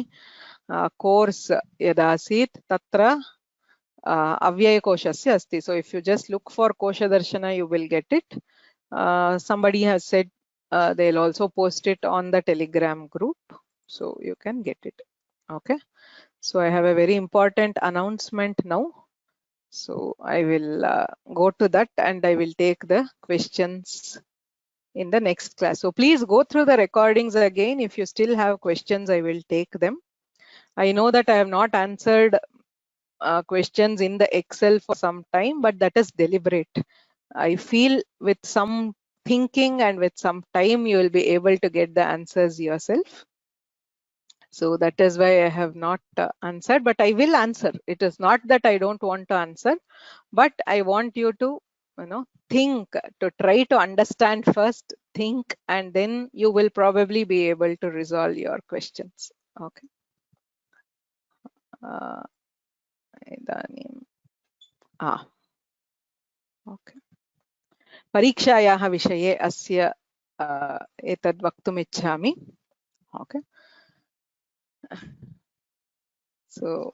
कोर्स यदासीत् तत्र अव्ययकोशस्य अस्ति. So if you just look for Koshadarshana, you will get it. Somebody has said they'll also post it on the Telegram group, so you can get it. Okay. So I have a very important announcement now. So I will go to that and I will take the questions in the next class. So please go through the recordings again. If you still have questions, I will take them. I know that I have not answered questions in the Excel for some time, but that is deliberate. I feel with some thinking and with some time you will be able to get the answers yourself. So that is why I have not answered, but I will answer. It is not that I don't want to answer, but I want you to, think, to try to understand first, think, and then you will probably be able to resolve your questions. Okay. इदानीं okay, परीक्षायाः विषये अस्य एतद् वक्तुम् इच्छामि. Okay. So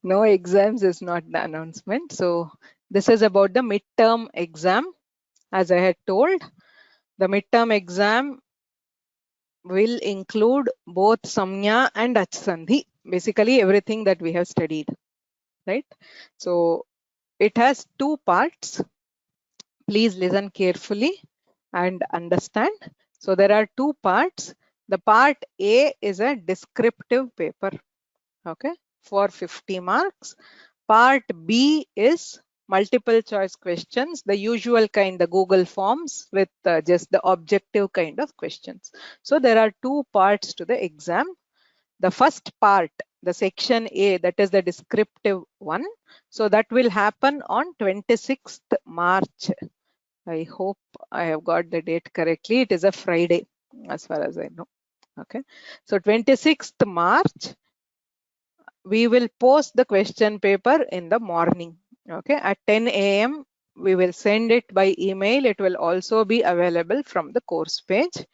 no exams is not the announcement. So this is about the midterm exam. As I had told, the midterm exam will include both samnya and achsandhi, basically everything that we have studied, right? So it has two parts. Please listen carefully and understand. So there are two parts. The part A is a descriptive paper, okay, for 50 marks. Part B is multiple choice questions, the usual kind, the Google forms with just the objective kind of questions. So there are two parts to the exam. The first part, the section A, that is the descriptive one. So that will happen on 26th March, I hope I have got the date correctly. It is a Friday, as far as I know. Okay. So 26th March, we will post the question paper in the morning. Okay. At 10 a.m., we will send it by email. It will also be available from the course page.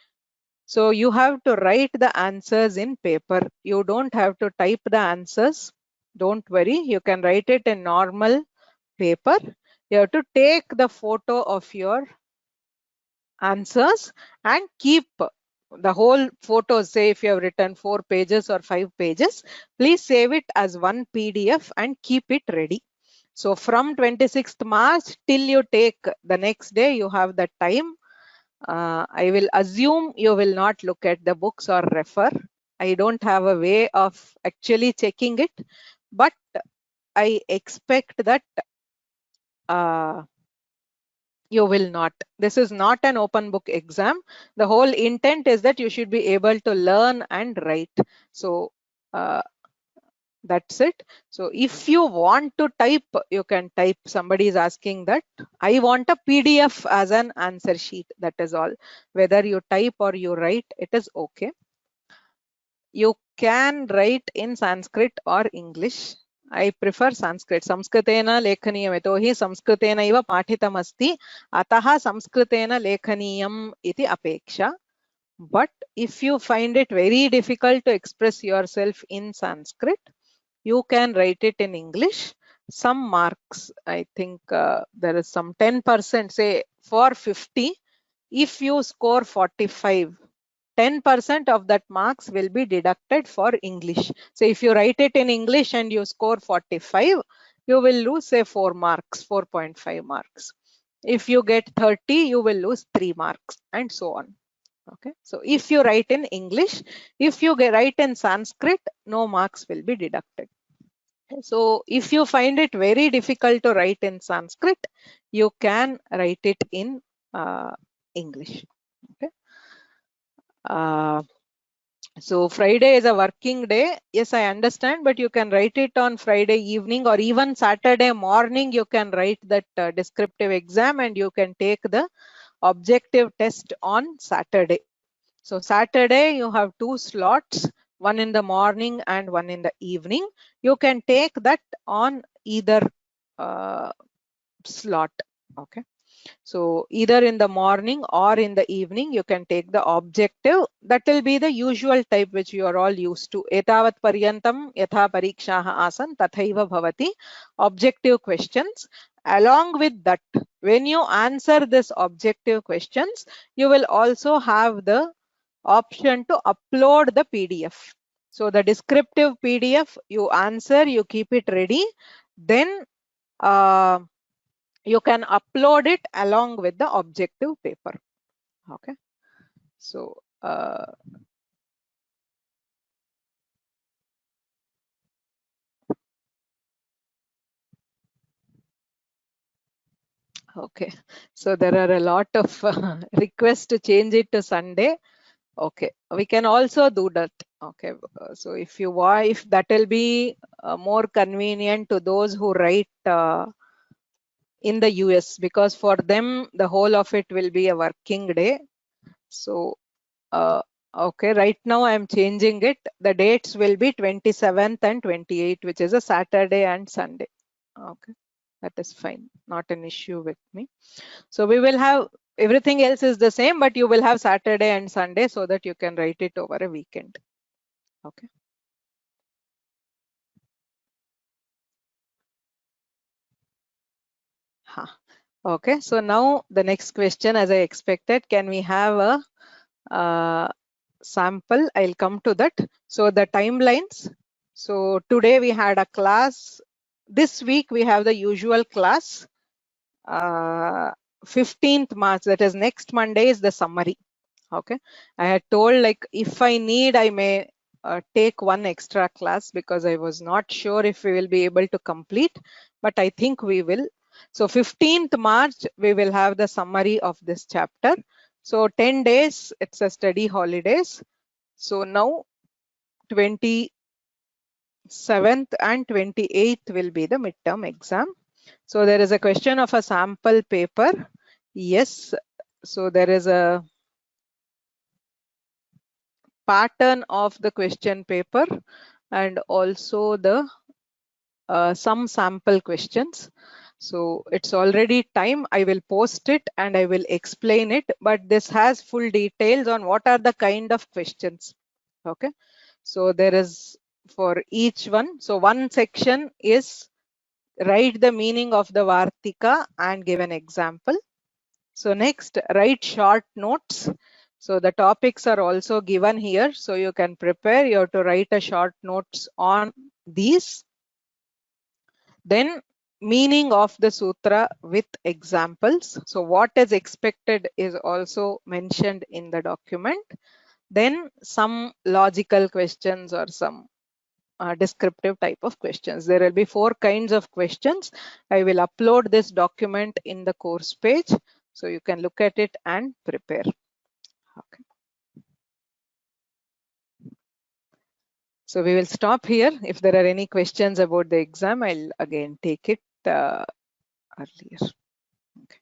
So you have to write the answers in paper. You don't have to type the answers. Don't worry. You can write it in normal paper. You have to take the photo of your answers and keep the whole photo. Say if you have written 4 pages or 5 pages, please save it as one PDF and keep it ready. So from 26th March till you take the next day, you have the time. I will assume you will not look at the books or refer. I don't have a way of actually checking it, but I expect that you will not. This is not an open book exam. The whole intent is that you should be able to learn and write. So that's it. So if you want to type, you can type. Somebody is asking that. I want a PDF as an answer sheet. That is all. Whether you type or you write, it is okay. You can write in Sanskrit or English. I prefer Sanskrit. संस्कृतेन लेखनीयम् यतोहि संस्कृतेनैव पाठितमस्ति अतः संस्कृतेन लेखनीयम् इति अपेक्षा. But if you find it very difficult to express yourself in Sanskrit, you can write it in English. Some marks, I think there is some 10%, say for 50, if you score 45, 10% of that marks will be deducted for English. So if you write it in English and you score 45, you will lose say 4 marks, 4.5 marks. If you get 30, you will lose 3 marks and so on. Okay. So if you write in English, if you write in Sanskrit, no marks will be deducted. So if you find it very difficult to write in Sanskrit, you can write it in English. Okay. So Friday is a working day. Yes, I understand, but you can write it on Friday evening or even Saturday morning. You can write that descriptive exam and you can take the objective test on Saturday. So Saturday you have 2 slots, one in the morning and one in the evening. You can take that on either slot. Okay. So either in the morning or in the evening, you can take the objective. That will be the usual type which you are all used to. Etavat paryantam yatha parikshaha asan tathaiva bhavati. Objective questions. Along with that, when you answer this objective questions, you will also have the option to upload the PDF. So the descriptive PDF, you answer, you keep it ready. Then you can upload it along with the objective paper. Okay. So okay, so there are a lot of requests to change it to Sunday. Okay, we can also do that. Okay, so if you want, if that will be more convenient to those who write in the US, because for them the whole of it will be a working day. So okay, right now I am changing it. The dates will be 27th and 28th, which is a Saturday and Sunday. Okay, that is fine, not an issue with me. So we will have everything else is the same, but you will have Saturday and Sunday so that you can write it over a weekend. Okay. Huh. Okay, so now the next question, as I expected, can we have a sample? I'll come to that. So the timelines. So today we had a class. This week we have the usual class. 15th March, that is next Monday, is the summary. Okay, I had told like if I need, I may take one extra class because I was not sure if we will be able to complete, but I think we will. So 15th March, we will have the summary of this chapter. So 10 days, it's a study holidays. So now 27th and 28th will be the midterm exam. So there is a question of a sample paper. Yes, so there is a pattern of the question paper and also the some sample questions. So it's already time. I will post it and I will explain it, but this has full details on what are the kind of questions. Okay, so there is for each one. So one section is write the meaning of the Vartika and give an example. So next, write short notes. So the topics are also given here. So you can prepare, you have to write a short notes on these. Then meaning of the sutra with examples. So what is expected is also mentioned in the document. Then some logical questions or some descriptive type of questions. There will be 4 kinds of questions. I will upload this document in the course page, so you can look at it and prepare. Okay. So we will stop here. If there are any questions about the exam, I'll again take it earlier. Okay.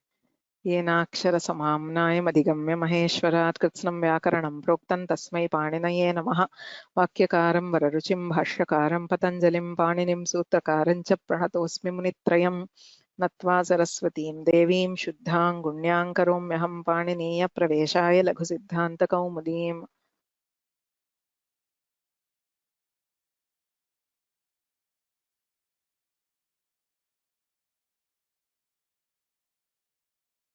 येनाक्षरसमाम्नायमधिगम्य महेश्वरात् कृत्स्नं व्याकरणं प्रोक्तं तस्मै पाणिनये नमः। वाक्यकारं वररुचिं भाष्यकारं पतञ्जलिं पाणिनिं सूत्रकारं च प्रणतोऽस्मि मुनित्रयं नत्वा सरस्वतीं देवीं शुद्धां गुण्यां करोम्यहं पाणिनीयप्रवेशाय लघुसिद्धान्तकौमुदीम्